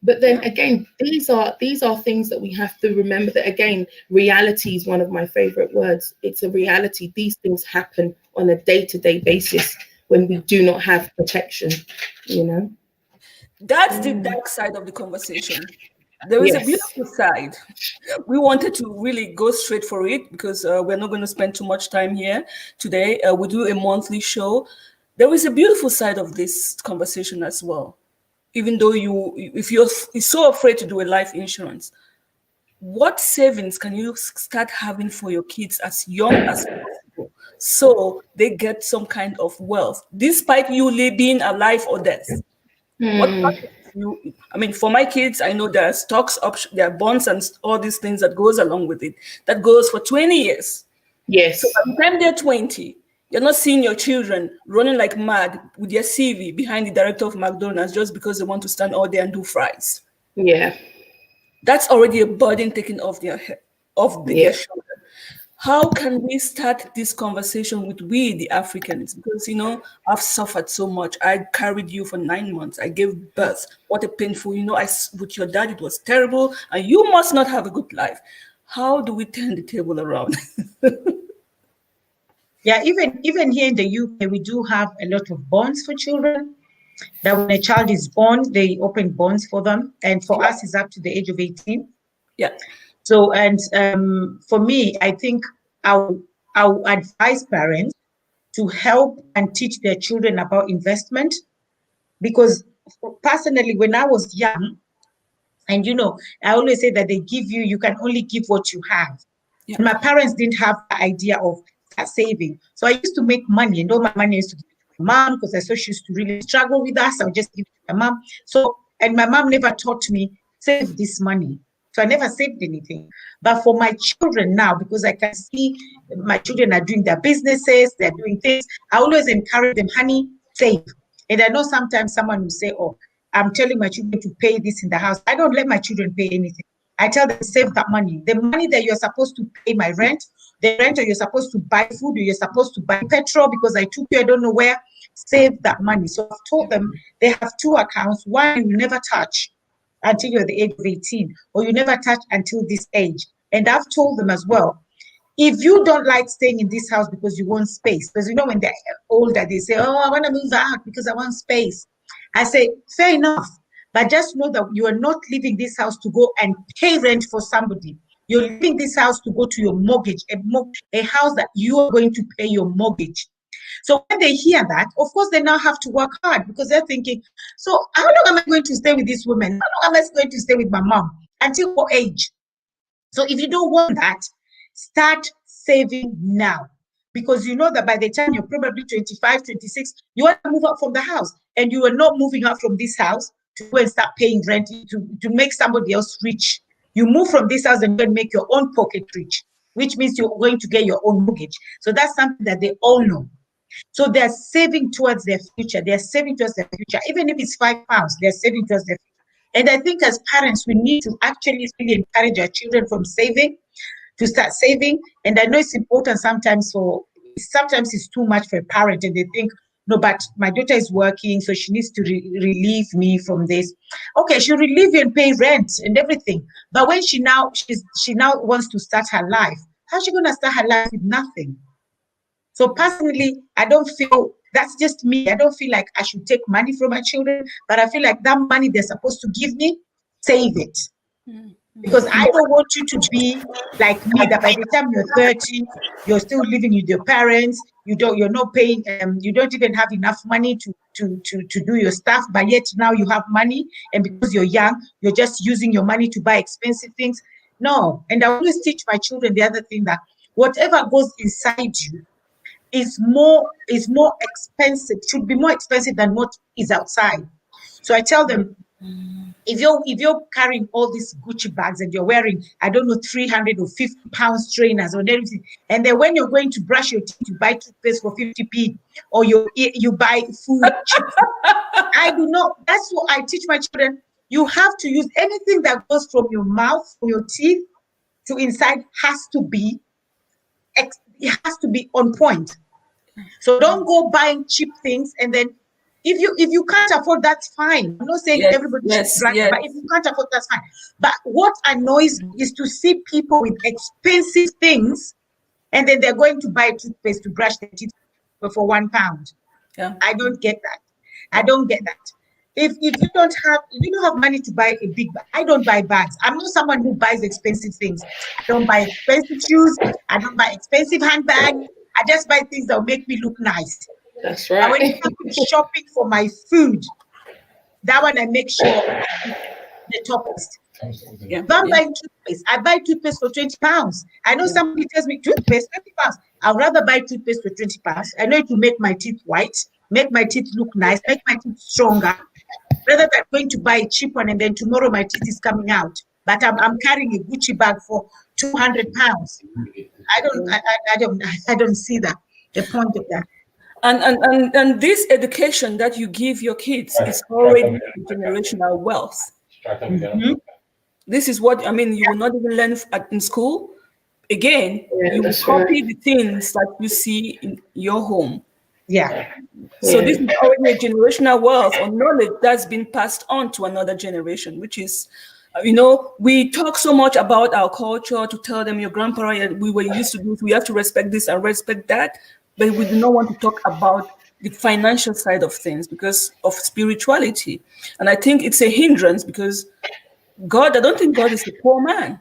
But then again, these are things that we have to remember, that again, reality is one of my favorite words. It's a reality. These things happen on a day-to-day basis when we do not have protection, That's the dark side of the conversation. There is a beautiful side. We wanted to really go straight for it, because we're not going to spend too much time here today. We do a monthly show. There is a beautiful side of this conversation as well. Even though if you're so afraid to do a life insurance, what savings can you start having for your kids as young as possible, so they get some kind of wealth, despite you being alive or death? For my kids, I know there are stocks, there are bonds, and all these things that goes along with it. That goes for 20 years. Yes. So by the time they're 20, you're not seeing your children running like mad with their CV behind the director of McDonald's just because they want to stand out there and do fries. Yeah. That's already a burden taken off their head, their shoulder. How can we start this conversation with we, the Africans? Because, I've suffered so much. I carried you for 9 months. I gave birth. What a painful, with your dad, it was terrible. And you must not have a good life. How do we turn the table around? Yeah, even here in the UK, we do have a lot of bonds for children. That when a child is born, they open bonds for them. And for us, it's up to the age of 18. Yeah. So, and for me, I think I'll advise parents to help and teach their children about investment. Because personally, when I was young, and I always say that you can only give what you have. Yeah. My parents didn't have the idea of saving. So I used to make money, and all my money used to give to my mom, because I saw she used to really struggle with us. I would just give it to my mom. So, and my mom never taught me, save this money. So I never saved anything. But for my children now, because I can see my children are doing their businesses, they're doing things, I always encourage them, honey, save. And I know sometimes someone will say, oh, I'm telling my children to pay this in the house. I don't let my children pay anything. I tell them, save that money. The money that you're supposed to pay my rent, the rent, or you're supposed to buy food, or you're supposed to buy petrol because I took you, I don't know where, save that money. So I've told them they have 2 accounts. One you never touch until you're the age of 18, or you never touch until this age. And I've told them as well, if you don't like staying in this house because you want space, because when they're older, they say, oh, I want to move out because I want space. I say, fair enough. But just know that you are not leaving this house to go and pay rent for somebody. You're leaving this house to go to your mortgage, a house that you are going to pay your mortgage. So when they hear that, of course, they now have to work hard because they're thinking, so how long am I going to stay with this woman? How long am I going to stay with my mom? Until what age? So if you don't want that, start saving now. Because you know that by the time you're probably 25, 26, you want to move out from the house. And you are not moving out from this house to go and start paying rent to make somebody else rich. You move from this house and then make your own pocket rich, which means you're going to get your own mortgage. So that's something that they all know. So they're saving towards their future. They're saving towards their future. Even if it's £5, they're saving towards their future. And I think as parents, we need to actually really encourage our children from saving, to start saving. And I know it's important sometimes it's too much for a parent and they think, no, but my daughter is working, so she needs to relieve me from this. Okay, she'll relieve you and pay rent and everything. But when she now wants to start her life, how's she going to start her life with nothing? So personally, I don't feel, that's just me. I don't feel like I should take money from my children, but I feel like that money they're supposed to give me, save it. Because I don't want you to be like me, that by the time you're 30, you're still living with your parents. You're not paying, you don't even have enough money to do your stuff, but yet now you have money, and because you're young, you're just using your money to buy expensive things. No, and I always teach my children the other thing, that whatever goes inside you is more expensive, should be more expensive than what is outside. So I tell them, if you're carrying all these Gucci bags and you're wearing, I don't know, 300 or 50 pounds trainers or everything, and then when you're going to brush your teeth, you buy toothpaste for 50p, or you buy food cheap. I do not. That's what I teach my children. You have to use anything that goes from your mouth, from your teeth to inside, it has to be on point. So don't go buying cheap things, and then if you can't afford, that's fine. I'm not saying everybody should brag, but if you can't afford, that's fine. But what annoys me is to see people with expensive things, and then they're going to buy toothpaste to brush their teeth for £1. Yeah. I don't get that. I don't get that. If you don't have money to buy a big bag, I don't buy bags. I'm not someone who buys expensive things. I don't buy expensive shoes. I don't buy expensive handbags. I just buy things that will make me look nice. That's right. And when it comes to shopping for my food, that one I make sure I do the top list. Yeah. If I'm buying toothpaste, I buy toothpaste for £20. I know somebody tells me toothpaste, £20. I'd rather buy toothpaste for £20. I know it will make my teeth white, make my teeth look nice, make my teeth stronger, rather than going to buy a cheap one and then tomorrow my teeth is coming out. But I'm carrying a Gucci bag for £200. I don't see that, the point of that. And this education that you give your kids is already generational wealth. Mm-hmm. This is what, I mean, you will not even learn in school. Again, you will copy the things that you see in your home. Yeah. So this is already a generational wealth or knowledge that's been passed on to another generation, which is, we talk so much about our culture to tell them your grandparents, we were used to do this, we have to respect this and respect that, but we do not want to talk about the financial side of things because of spirituality. And I think it's a hindrance because I don't think God is a poor man,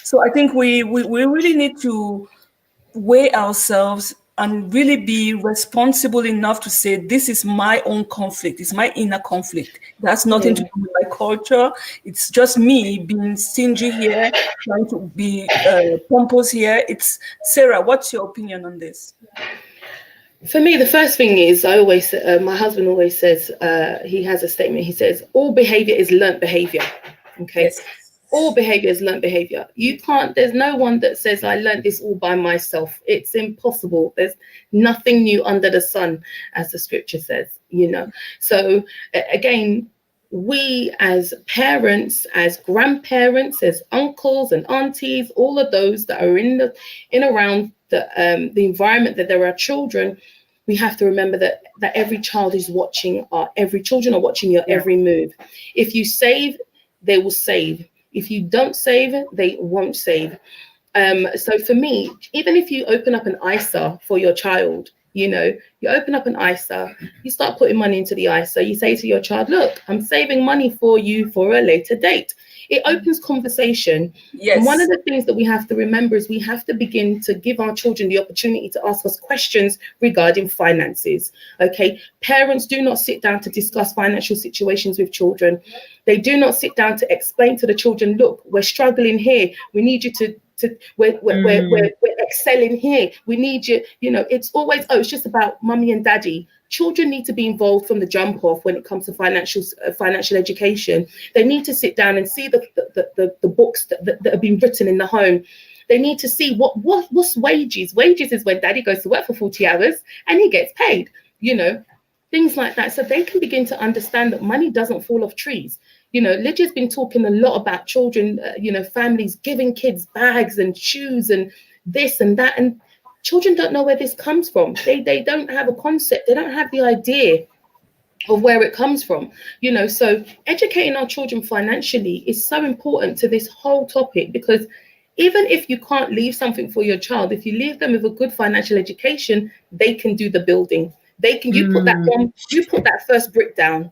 So I think we really need to weigh ourselves and really be responsible enough to say, this is my own conflict. It's my inner conflict. That's nothing to do with my culture. It's just me being stingy here, trying to be pompous here. It's Sarah, what's your opinion on this? For me, the first thing is, my husband always says, he has a statement. He says, all behavior is learnt behavior. Okay. Yes. All behavior is learnt behavior. There's no one that says, I learned this all by myself. It's impossible. There's nothing new under the sun, as the scripture says, So again, we as parents, as grandparents, as uncles and aunties, all of those that are around the environment that there are children, we have to remember that every child is watching, children are watching your every move. If you save, they will save. If you don't save, they won't save. So for me, even if you open up an ISA for your child, You know, you open up an ISA, you start putting money into the ISA, you say to your child, look, I'm saving money for you for a later date. It opens conversation. Yes. And one of the things that we have to remember is we have to begin to give our children the opportunity to ask us questions regarding finances. Okay, parents do not sit down to discuss financial situations with children. They do not sit down to explain to the children, look, we're struggling here. We need you to we're excelling here. We need you. You know, it's always, oh, it's just about mummy and daddy. Children need to be involved from the jump off when it comes to financial education. They need to sit down and see the books that have been written in the home. They need to see what's wages. Wages is when daddy goes to work for 40 hours and he gets paid, you know, things like that. So they can begin to understand that money doesn't fall off trees. You know, Lydia's been talking a lot about children, you know, families giving kids bags and shoes and this and that. And children don't know where this comes from. They don't have a concept. They don't have the idea of where it comes from. You know, so educating our children financially is so important to this whole topic, because even if you can't leave something for your child, if you leave them with a good financial education, they can do the building. They can, you put that first brick down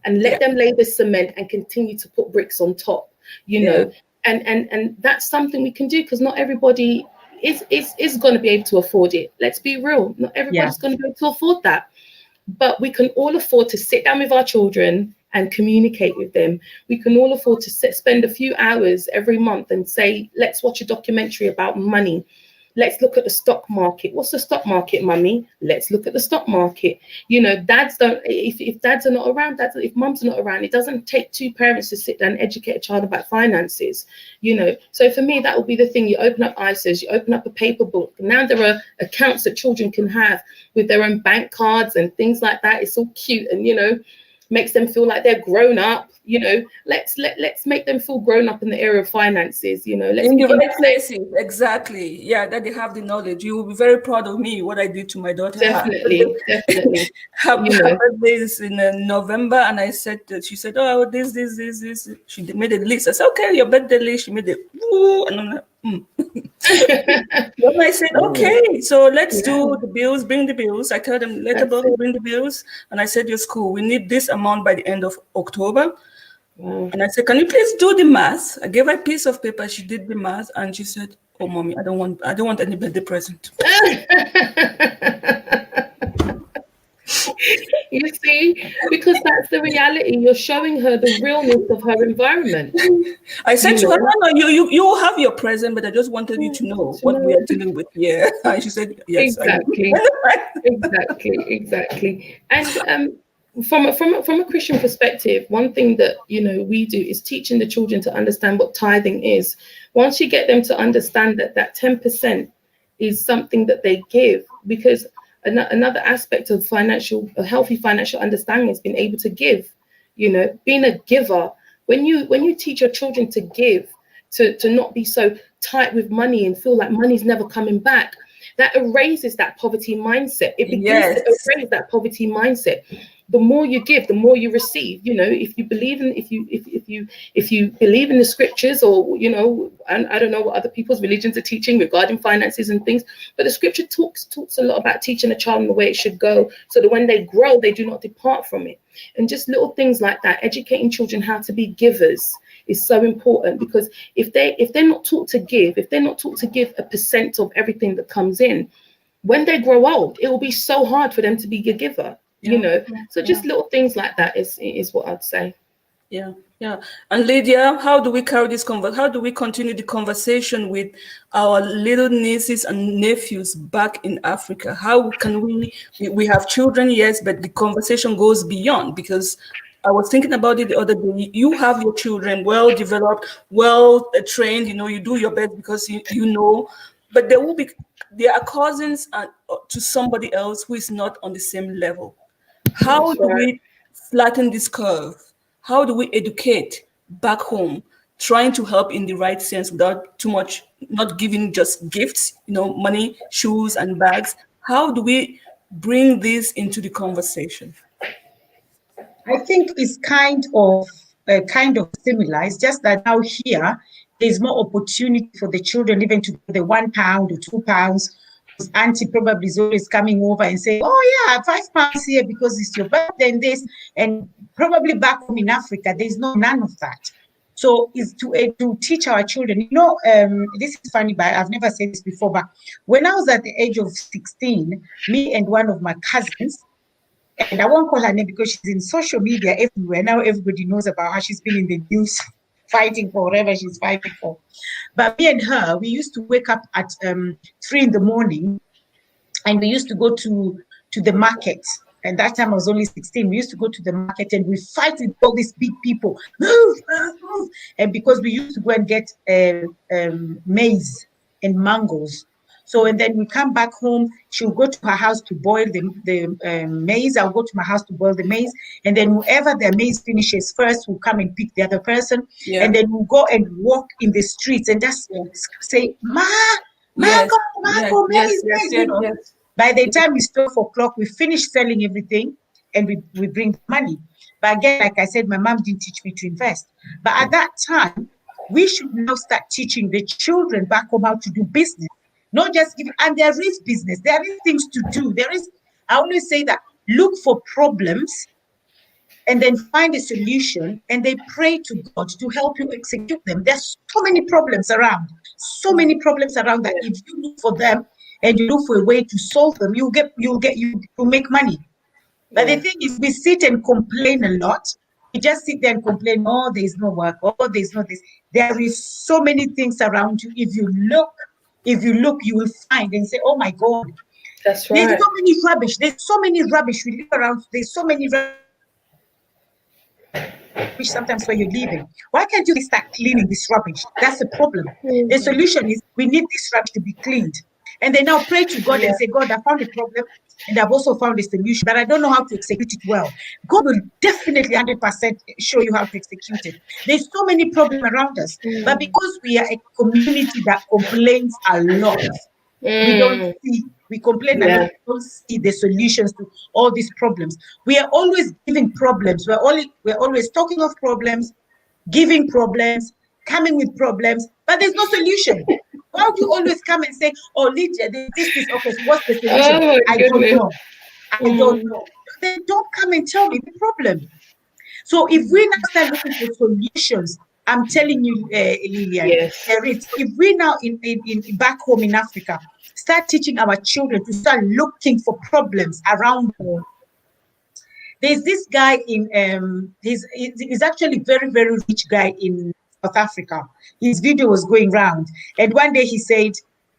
and let them lay the cement and continue to put bricks on top, you know, and that's something we can do, because not everybody is going to be able to afford it. Let's be real. Not everybody's going to be able to afford that. But we can all afford to sit down with our children and communicate with them. We can all afford to spend a few hours every month and say, let's watch a documentary about money. Let's look at the stock market. What's the stock market, mummy? Let's look at the stock market. You know, dads don't, if dads are not around, if mums are not around, it doesn't take two parents to sit down and educate a child about finances, you know. So for me, that will be the thing. You open up ISAs, you open up a paper book. Now there are accounts that children can have with their own bank cards and things like that. It's all cute and, you know, makes them feel like they're grown up. You know, let's make them feel grown up in the area of finances. You know, let's in the right places. Exactly. Yeah, that they have the knowledge. You will be very proud of me, what I did to my daughter. Definitely. Her birthday is in November, and I said that, she said, oh, this. She made a list. I said, okay, your birthday list. She made it. And I'm like, Then I said, okay, so let's do the bills, bring the bills. I told them, bring the bills. And I said, your school, we need this amount by the end of October. And I said, can you please do the math? I gave her a piece of paper. She did the math, and she said, oh, mommy, I don't want any birthday present. You see, because that's the reality. You're showing her the realness of her environment. I said to her, no, you will have your present, but I just wanted you to know what we are dealing with here. And she said, yes. Exactly. Exactly. And from a Christian perspective, one thing that, you know, we do is teaching the children to understand what tithing is. Once you get them to understand that 10% is something that they give, because another aspect of a healthy financial understanding is being able to give, you know, being a giver. When you teach your children to give, to not be so tight with money and feel like money's never coming back, that erases that poverty mindset. It begins to erase that poverty mindset. The more you give, the more you receive. You know, if you believe in the scriptures, or, you know, and I don't know what other people's religions are teaching regarding finances and things, but the scripture talks a lot about teaching a child in the way it should go, so that when they grow, they do not depart from it. And just little things like that, educating children how to be givers is so important, because if they're not taught to give, if they're not taught to give a percent of everything that comes in, when they grow old, it will be so hard for them to be a giver. You know, so just little things like that is what I'd say. Yeah. And Lydia, how do we carry this how do we continue the conversation with our little nieces and nephews back in Africa? How can we have children, yes, but the conversation goes beyond, because I was thinking about it the other day. You have your children well developed, well trained, you know, you do your best because you know, but there are cousins to somebody else who is not on the same level. How do we flatten this curve? How do we educate back home, trying to help in the right sense without too much, not giving just gifts, you know, money, shoes, and bags? How do we bring this into the conversation? I think it's kind of similar. It's just that now here there's more opportunity for the children even to get the £1 or £2 auntie probably is always coming over and saying, oh yeah, £5 here because it's your birthday and this, and probably back home in Africa, there's none of that. So is to teach our children. You know, this is funny, but I've never said this before, but when I was at the age of 16, me and one of my cousins, and I won't call her name because she's in social media everywhere. Now everybody knows about her. She's been in the news fighting for whatever she's fighting for. But me and her, we used to wake up at 3 in the morning, and we used to go to the market. And that time I was only 16. We used to go to the market and we fight with all these big people. Move, move, move. And because we used to go and get maize and mangoes. So, and then we come back home, she'll go to her house to boil the maize. I'll go to my house to boil the maize. And then whoever their maize finishes first will come and pick the other person. Yeah. And then we'll go and walk in the streets and just say, mango, maize, maize. By the time it's 12 o'clock, we finish selling everything and we bring money. But again, like I said, my mom didn't teach me to invest. But at that time, we should now start teaching the children back home how to do business. Not just giving, and there is business, there is things to do. I always say that look for problems and then find a solution and they pray to God to help you execute them. There's so many problems around that if you look for them and you look for a way to solve them, you'll make money. But the thing is, we sit and complain a lot. We just sit there and complain, oh, there's no work, oh, there's no this. There is so many things around you. If you look, you will find and say, oh my God. That's right. There's so many rubbish. There's so many rubbish we live around. There's so many rubbish sometimes where you're living. Why can't you start cleaning this rubbish? That's the problem. Mm-hmm. The solution is we need this rubbish to be cleaned. And they now pray to God and say, God, I found a problem and I've also found a solution, but I don't know how to execute it well. God will definitely 100% show you how to execute it. There's so many problems around us, but because we are a community that complains a lot, we complain a lot, we don't see the solutions to all these problems. We are always giving problems. We're always talking of problems, giving problems, coming with problems, but there's no solution. Why do you always come and say, oh, Lydia, this is okay, so what's the solution? Oh, I don't know. Then don't come and tell me the problem. So if we now start looking for solutions, I'm telling you, Lillian, if we now in back home in Africa start teaching our children to start looking for problems around them. There's this guy he's actually very, very rich guy in South Africa. His video was going round, and one day he said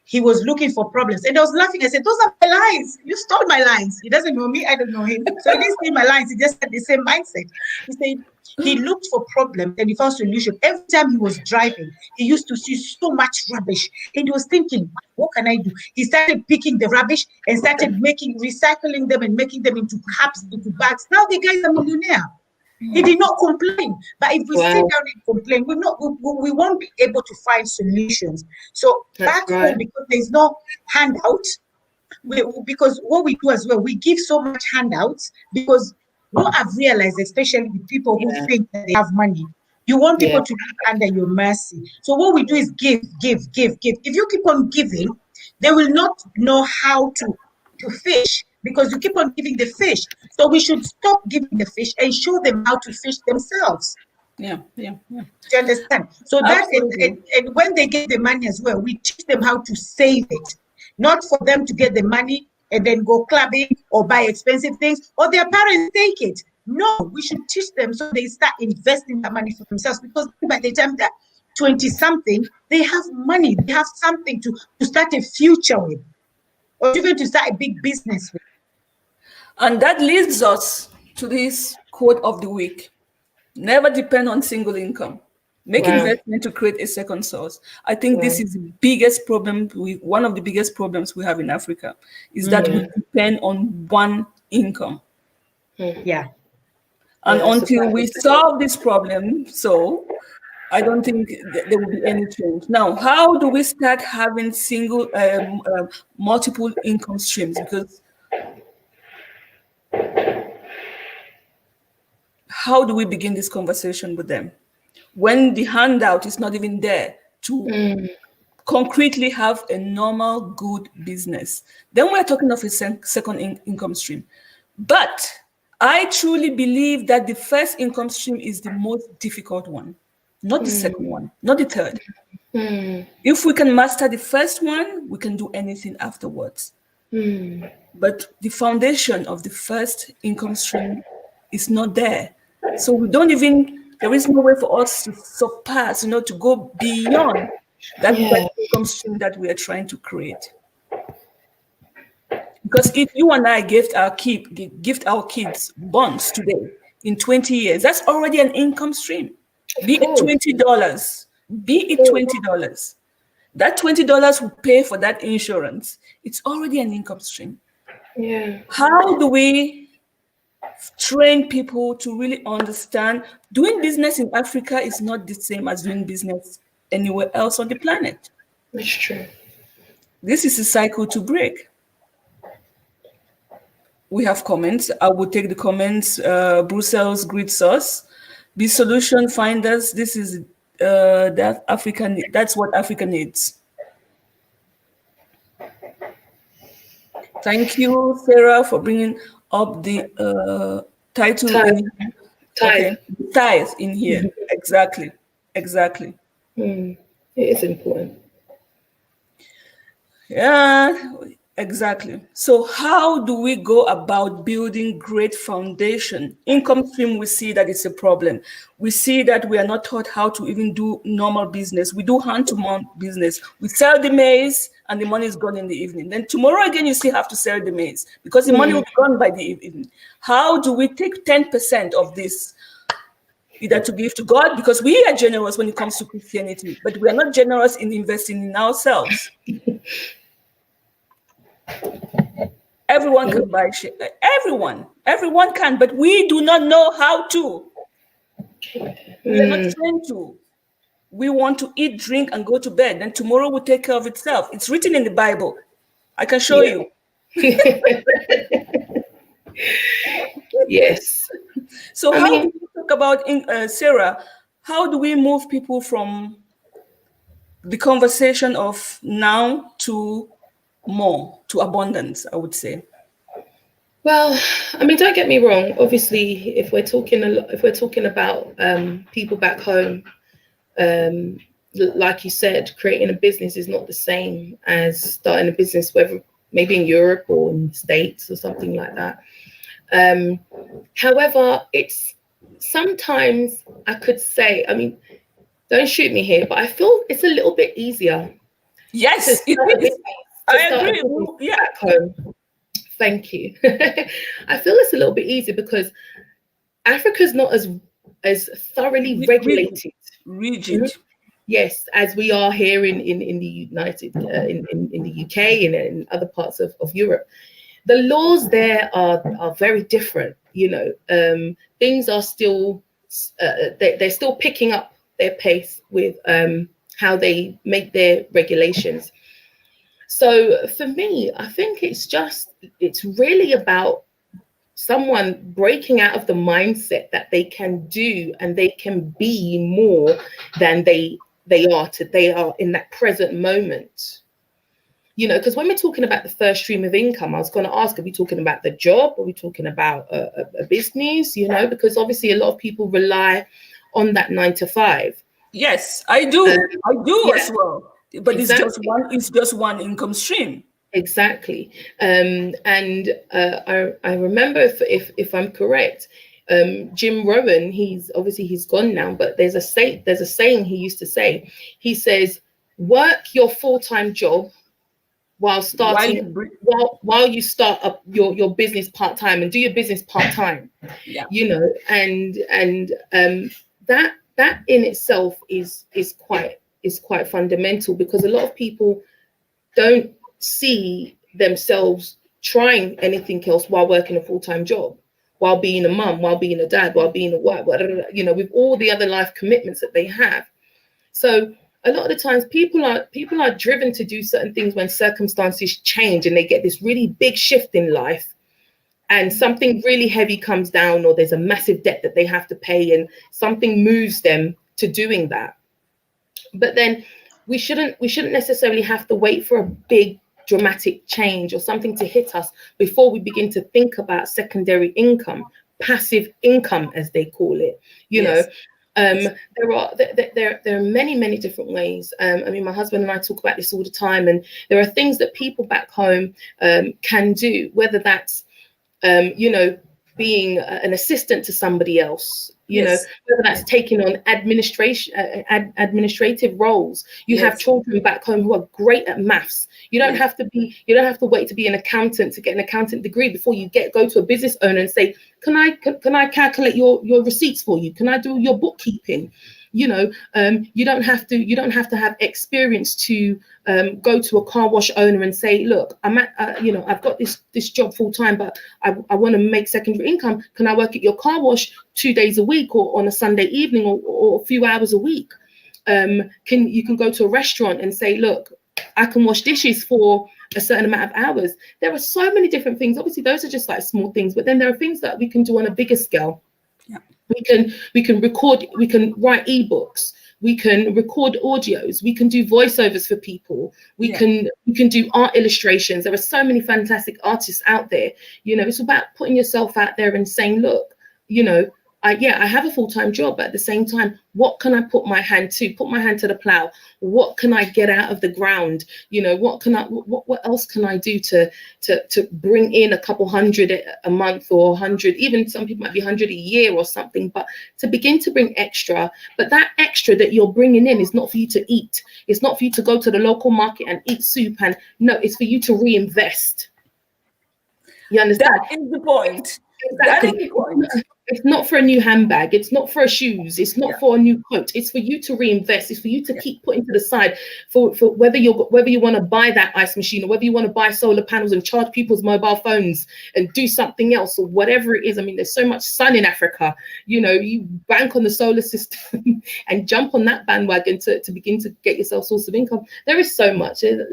he was looking for problems, and I was laughing. I said, "Those are my lines. You stole my lines." He doesn't know me. I don't know him, so he didn't steal my lines. He just had the same mindset. He said he looked for problems and he found solution. Every time he was driving, he used to see so much rubbish, and he was thinking, "What can I do?" He started picking the rubbish and started recycling them and making them into cups, into bags. Now the guy's a millionaire. He did not complain. But if we sit down and complain, we won't be able to find solutions. So back home, because there's no handout, because what we do as well, we give so much handouts because what I've realized, especially with people who think that they have money, you want people to live under your mercy. So what we do is give. If you keep on giving, they will not know how to fish, because you keep on giving the fish. So we should stop giving the fish and show them how to fish themselves. Yeah. Do you understand? So that and when they get the money as well, we teach them how to save it. Not for them to get the money and then go clubbing or buy expensive things, or their parents take it. No, we should teach them so they start investing that money for themselves, because by the time they're 20-something, they have money, they have something to start a future with, or even to start a big business with. And that leads us to this quote of the week: never depend on single income. Make investment to create a second source. I think this is the biggest problem. One of the biggest problems we have in Africa is that we depend on one income. Yeah. And until we solve this problem, so I don't think there will be any change. Now, how do we start having multiple income streams? Because how do we begin this conversation with them when the handout is not even there to concretely have a normal, good business. Then we're talking of a second income stream. But I truly believe that the first income stream is the most difficult one, not the second one, not the third. If we can master the first one, we can do anything afterwards. But the foundation of the first income stream is not there. So we don't even, there is no way for us to surpass, to go beyond that first income stream that we are trying to create. Because if you and I gift our kids bonds today, in 20 years, that's already an income stream. Be it $20. Be it $20. That $20 will pay for that insurance. It's already an income stream. Yeah. How do we train people to really understand doing business in Africa is not the same as doing business anywhere else on the planet? That's true. This is a cycle to break. We have comments. I will take the comments. Brussels greets us. Be solution finders. This is that African. That's what Africa needs. Thank you, Sarah, for bringing up the title. Tithe in here. Exactly. It is important. Yeah, exactly. So how do we go about building great foundation? Income stream, we see that it's a problem. We see that we are not taught how to even do normal business. We do hand-to-mouth business. We sell the maize and the money is gone in the evening. Then tomorrow again, you still have to sell the maize because the money will be gone by the evening. How do we take 10% of this either to give to God, because we are generous when it comes to Christianity, but we are not generous in investing in ourselves. Everyone can buy shit. Everyone can, but we do not know how to. We are not trained to. We want to eat, drink, and go to bed. Then tomorrow will take care of itself. It's written in the Bible. I can show you. Yes. So how do we talk about, Sarah, how do we move people from the conversation of now to more, to abundance, I would say? Well, I mean, don't get me wrong. Obviously, if we're talking about people back home, like you said, creating a business is not the same as starting a business, whether maybe in Europe or in the States or something like that. However, it's sometimes I could say, I mean, don't shoot me here, but I feel it's a little bit easier. Yes, I agree. Yeah. Back home. Thank you. I feel it's a little bit easier because Africa's not as thoroughly regulated, rigid. Yes, as we are here in the United in the UK and in other parts of Europe. The laws there are very different. Things are still they're still picking up their pace with how they make their regulations. So for me, I think it's really about someone breaking out of the mindset that they can do and they can be more than they are in that present moment. Because when we're talking about the first stream of income, I was going to ask, are we talking about the job? Are we talking about a business? Because obviously a lot of people rely on that 9 to 5. Yes, I do. As well. But exactly. It's just one income stream. Exactly. I remember, if I'm correct, Jim Rohn, he's gone now, but there's a saying he used to say. He says, work your full-time job while you start up your business part-time, and do your business part-time. Yeah. And that in itself is quite fundamental, because a lot of people don't see themselves trying anything else while working a full-time job, while being a mum, while being a dad, while being a wife, with all the other life commitments that they have. So a lot of the times people are driven to do certain things when circumstances change and they get this really big shift in life, and something really heavy comes down, or there's a massive debt that they have to pay, and something moves them to doing that. But then we shouldn't necessarily have to wait for a big dramatic change or something to hit us before we begin to think about secondary income, passive income, as they call it. You know, there are many different ways. I mean, my husband and I talk about this all the time, and there are things that people back home can do, whether that's you know, being an assistant to somebody else, you know, whether that's taking on administrative roles. You have children back home who are great at maths. You don't have to wait to be an accountant to get an accountant degree before you go to a business owner and say, can I calculate your receipts for you? Can I do your bookkeeping? You know, you don't have to have experience to go to a car wash owner and say, look, I'm at, you know, I've got this job full time, but I want to make secondary income. Can I work at your car wash 2 days a week or on a Sunday evening or a few hours a week? You can go to a restaurant and say, look, I can wash dishes for a certain amount of hours. There are so many different things. Obviously, those are just like small things, but then there are things that we can do on a bigger scale. Yeah. We can record, we can write ebooks, we can record audios, we can do voiceovers for people, we can do art illustrations. There are so many fantastic artists out there. You know, it's about putting yourself out there and saying, look, you know, I have a full-time job, but at the same time, what can I put my hand to the plow? What can I get out of the ground? You know, what else can I do to bring in a couple hundred a month or 100, even some people might be 100 a year or something, but to begin to bring extra. But that extra that you're bringing in is not for you to eat. It's not for you to go to the local market and eat soup. And no, it's for you to reinvest. You understand? That is the point. Exactly. That is the point. It's not for a new handbag. It's not for shoes. It's not for a new coat. It's for you to reinvest. It's for you to keep putting to the side for whether you want to buy that ice machine or whether you want to buy solar panels and charge people's mobile phones and do something else or whatever it is. I mean, there's so much sun in Africa. You know, you bank on the solar system and jump on that bandwagon to begin to get yourself a source of income. There is so much. There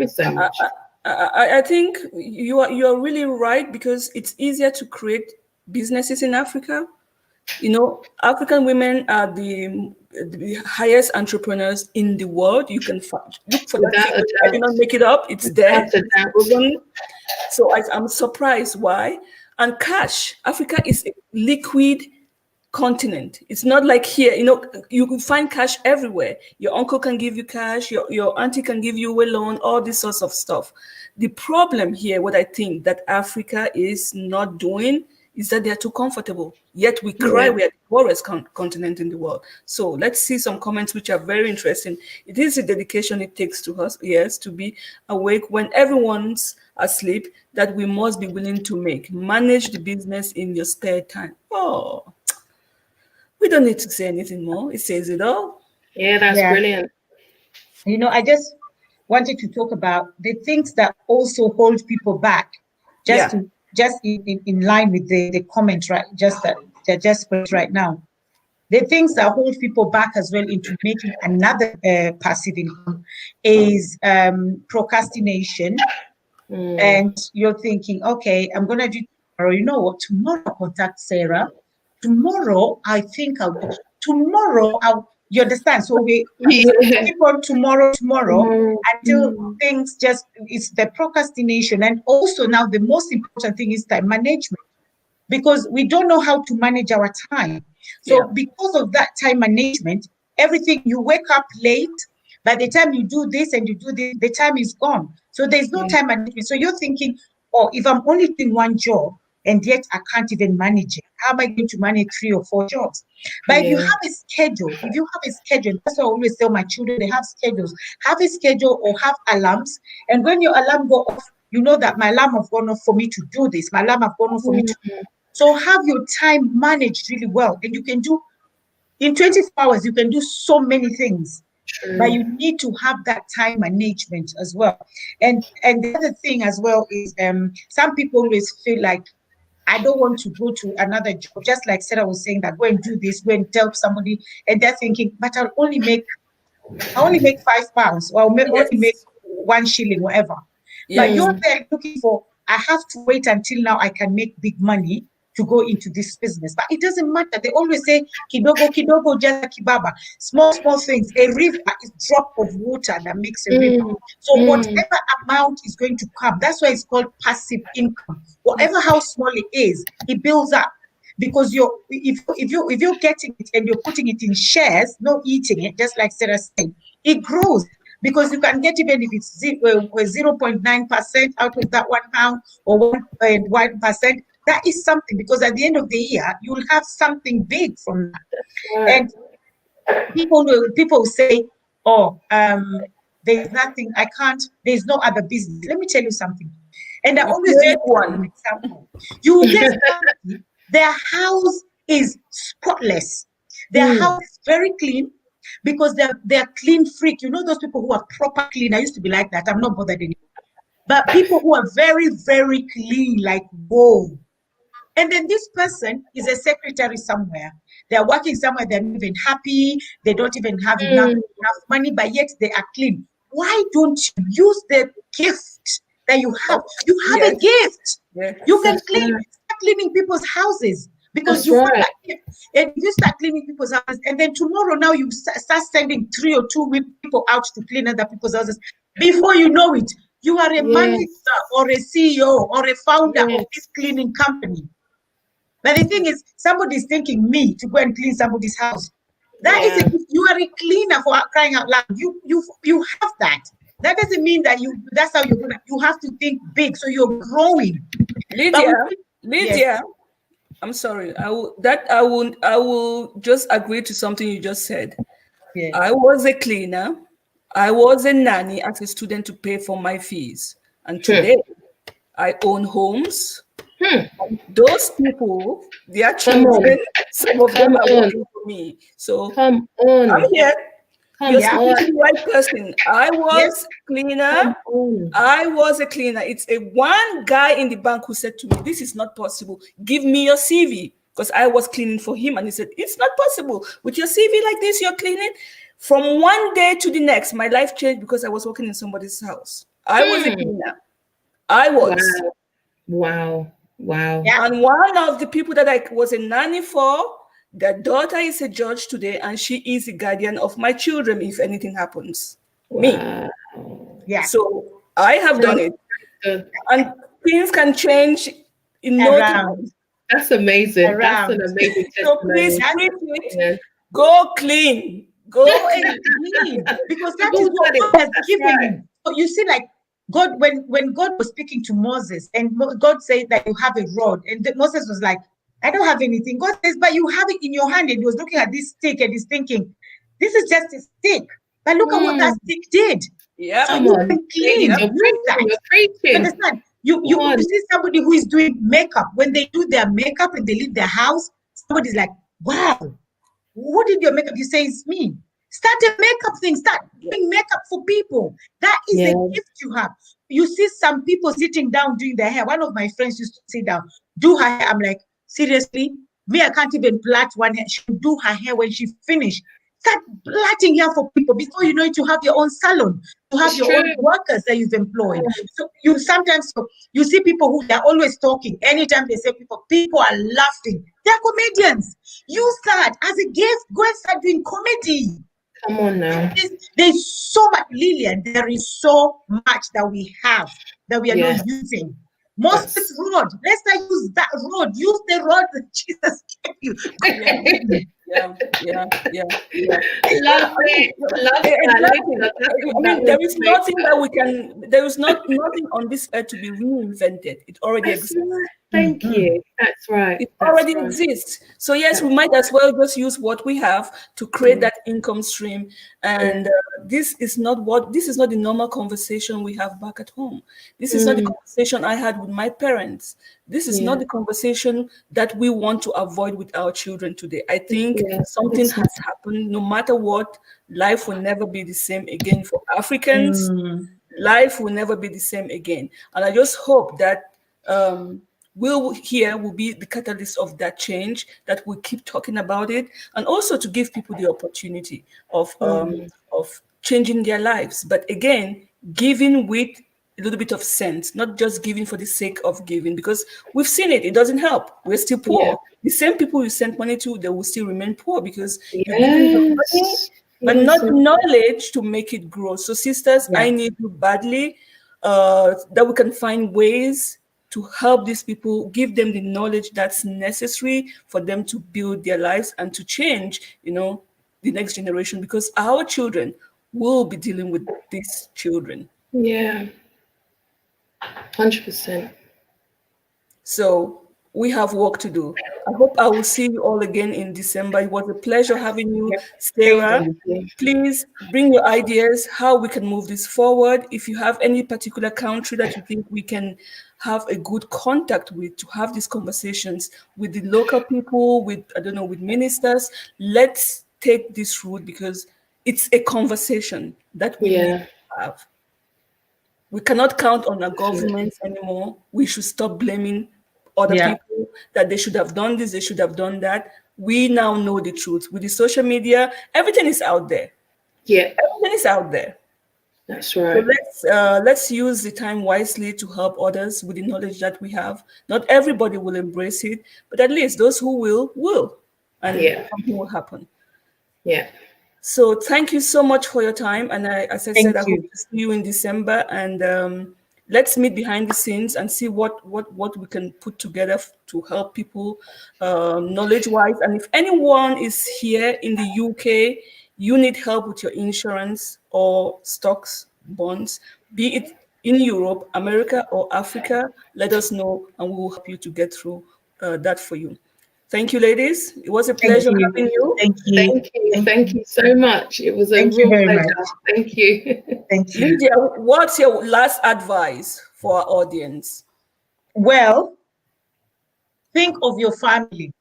is so much. I think you are really right, because it's easier to create businesses in Africa. You know, African women are the highest entrepreneurs in the world. You can look for that. I did not make it up. It's there. So I'm surprised why. And cash, Africa is a liquid continent. It's not like here, you know, you can find cash everywhere. Your uncle can give you cash, your auntie can give you a loan, all this sorts of stuff. The problem here, what I think that Africa is not doing, is that they're too comfortable. Yet we cry we are the poorest continent in the world. So let's see some comments which are very interesting. It is the dedication it takes to us, yes, to be awake when everyone's asleep, that we must be willing to manage the business in your spare time. Oh, we don't need to say anything more. It says it all. Yeah, that's brilliant. You know, I just wanted to talk about the things that also hold people back, just in line with the comment, right? Just put right now. The things that hold people back as well into making another passive income is procrastination. And you're thinking, okay, I'm going to do tomorrow. You know what? Tomorrow I'll contact Sarah. Tomorrow, I think you understand? So we keep on tomorrow until things it's the procrastination. And also now the most important thing is time management, because we don't know how to manage our time. So because of that time management, everything, you wake up late. By the time you do this and you do this, the time is gone. So there's no time management. So you're thinking, oh, if I'm only doing one job, and yet I can't even manage it, how am I going to manage 3 or 4 jobs? But if you have a schedule, that's what I always tell my children, they have schedules. Have a schedule or have alarms. And when your alarm go off, you know that my alarm have gone off for me to do this. My alarm have gone off for me to do. So have your time managed really well. And you can do, in 24 hours, you can do so many things. But you need to have that time management as well. And the other thing as well is some people always feel like, I don't want to go to another job. Just like Sarah was saying, that go and do this, go and help somebody, and they're thinking, but I only make £5, or I'll only make 1 shilling, whatever. But you're there looking for, I have to wait until now I can make big money to go into this business. But it doesn't matter. They always say, kidogo, kidogo, jala kibaba. Small, small things. A river is drop of water that makes a river. So whatever amount is going to come, that's why it's called passive income. Whatever how small it is, it builds up. Because if you're getting it and you're putting it in shares, not eating it, just like Sarah said, it grows. Because you can get, even if it's 0.9% out of that £1 or 1%, that is something. Because at the end of the year, you will have something big from that. Right. And people say, oh, there's nothing, there's no other business. Let me tell you something. And I always use one example. You will get somebody, their house is spotless. Their house is very clean. Because they're clean freak. You know those people who are proper clean. I used to be like that. I'm not bothered anymore. But people who are very, very clean, like, whoa. And then this person is a secretary somewhere. They're working somewhere. They're not even happy. They don't even have enough money, but yet they are clean. Why don't you use the gift that you have? You have a gift. Yes. You can start cleaning people's houses. Because you have that gift. And you start cleaning people's houses, and then tomorrow now you start sending 3 or 2 people out to clean other people's houses. Before you know it, you are a manager or a CEO or a founder of this cleaning company. But the thing is, somebody's thinking me to go and clean somebody's house. That is it. You are a cleaner, for crying out loud. You have that. That doesn't mean that that's how you're gonna. You have to think big, so you're growing. Lydia. I'm sorry. I will just agree to something you just said. Yeah. I was a cleaner. I was a nanny as a student to pay for my fees. And today I own homes. Those people, their children, some of them are working for me. So I'm here. You're speaking to the right person. I was cleaner. I was a cleaner. It's one guy in the bank who said to me, "This is not possible. Give me your CV." Because I was cleaning for him, and he said, "It's not possible. With your CV like this, you're cleaning." From one day to the next, my life changed because I was working in somebody's house. I was a cleaner. I was. Wow. Yeah. And one of the people that I was a nanny for, their daughter is a judge today, and she is the guardian of my children if anything happens. Me. Yeah. So I have done it. And things can change in no time. That's amazing. That's an amazing testimony. So please go clean. Go and clean. Because that is what God has given him. So you see, like, God, when God was speaking to Moses, and God said that you have a rod, and Moses was like, I don't have anything. God says, but you have it in your hand. And he was looking at this stick and he's thinking, this is just a stick. But look at what that stick did. Yeah. So you can clean. You understand? You see somebody who is doing makeup. When they do their makeup and they leave their house, somebody's like, wow, who did your makeup? You say, it's me. Start a makeup thing. Start doing makeup for people. That is a gift you have. You see some people sitting down doing their hair. One of my friends used to sit down, do her hair. I'm like, seriously? Me, I can't even plait one hair. She'll do her hair when she finished. Start plaiting hair for people. Before you know it, you have your own salon. You have your own workers that you've employed. So you sometimes you see people who they're always talking. Anytime they say people are laughing. They're comedians. Use that as a gift. Go and start doing comedy. Come on now. There's so much, Lillian. There is so much that we have that we are not using. Moses' rod. Let's not use that rod. Use the rod that Jesus gave you. Yeah. Love it. There is nothing that we can. There is nothing on this earth to be reinvented. It already exists. Thank you. That's right. It already exists. So yes, we might as well just use what we have to create that income stream. And this is not the normal conversation we have back at home. This is not the conversation I had with my parents. This is not the conversation that we want to avoid with our children today. I think something has happened. No matter what, life will never be the same again for Africans. Life will never be the same again. And I just hope that will be the catalyst of that change, that we keep talking about it, and also to give people the opportunity of changing their lives. But again, giving with a little bit of sense, not just giving for the sake of giving, because we've seen it. It doesn't help. We're still poor. Yeah. The same people you send money to, they will still remain poor because you're giving them money, but not the knowledge to make it grow. So sisters, I need you badly, that we can find ways to help these people, give them the knowledge that's necessary for them to build their lives and to change, the next generation, because our children will be dealing with these children. Yeah. 100%. So we have work to do. I hope I will see you all again in December. It was a pleasure having you, Sarah. Please bring your ideas, how we can move this forward. If you have any particular country that you think we can have a good contact with to have these conversations with the local people, with ministers, let's take this route, because it's a conversation that we need to have. We cannot count on our governments anymore. We should stop blaming other people that they should have done this, they should have done that. We now know the truth. With the social media, everything is out there. Yeah. Everything is out there. That's right. So let's use the time wisely to help others with the knowledge that we have. Not everybody will embrace it, but at least those who will. And something will happen. Yeah. So thank you so much for your time. And as I said, I hope to see you in December. And let's meet behind the scenes and see what we can put together to help people knowledge-wise. And if anyone is here in the UK, you need help with your insurance or stocks, bonds, be it in Europe, America, or Africa, let us know and we will help you to get through that for you. Thank you, ladies. It was a pleasure having you. Thank you. Thank you so much. It was a real pleasure. Thank you. Thank you. Lydia, what's your last advice for our audience? Well, think of your family.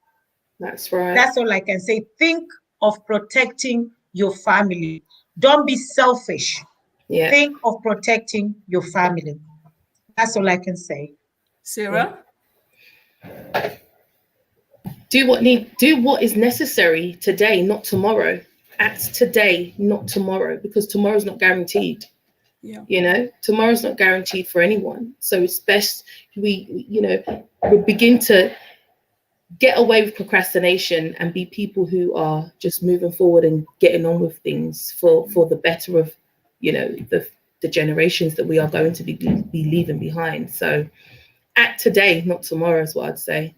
That's right. That's all I can say. Think of protecting your family. Don't be selfish. Yeah. Think of protecting your family. That's all I can say. Sarah? Yeah. Do what is necessary today, not tomorrow. Act today, not tomorrow, because tomorrow's not guaranteed. Yeah. Tomorrow's not guaranteed for anyone. So it's best we begin to get away with procrastination and be people who are just moving forward and getting on with things for the better of, the generations that we are going to be leaving behind. So act today, not tomorrow, is what I'd say.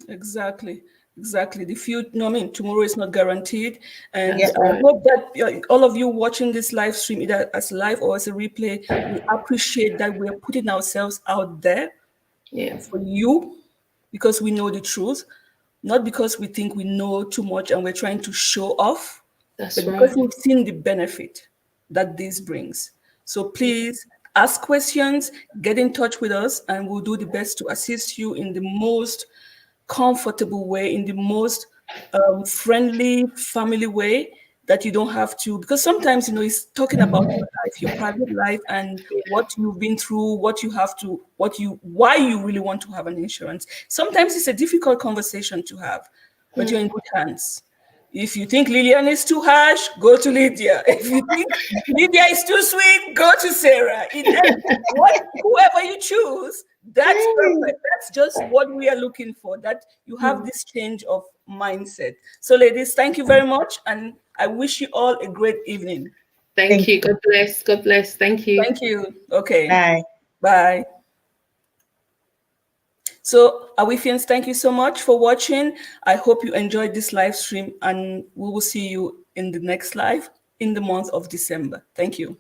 Exactly. The future, tomorrow is not guaranteed. And right. I hope that all of you watching this live stream, either as live or as a replay, we appreciate that we are putting ourselves out there for you, because we know the truth, not because we think we know too much and we're trying to show off, but because we've seen the benefit that this brings. So please ask questions, get in touch with us, and we'll do the best to assist you in the most comfortable way, in the most friendly family way, that you don't have to, because sometimes it's talking about your life, your private life, and what you've been through, what you have to, why you really want to have an insurance. Sometimes it's a difficult conversation to have, but you're in good hands. If you think Lillian is too harsh, go to Lydia. If you think Lydia is too sweet, go to Sarah. Whoever you choose, that's perfect. That's just what we are looking for, that you have this change of mindset. So ladies, thank you very much. And I wish you all a great evening. Thank you. God bless. God bless. Thank you. Thank you. Okay. Bye. Bye. So Awifians, thank you so much for watching. I hope you enjoyed this live stream, and we will see you in the next live in the month of December. Thank you.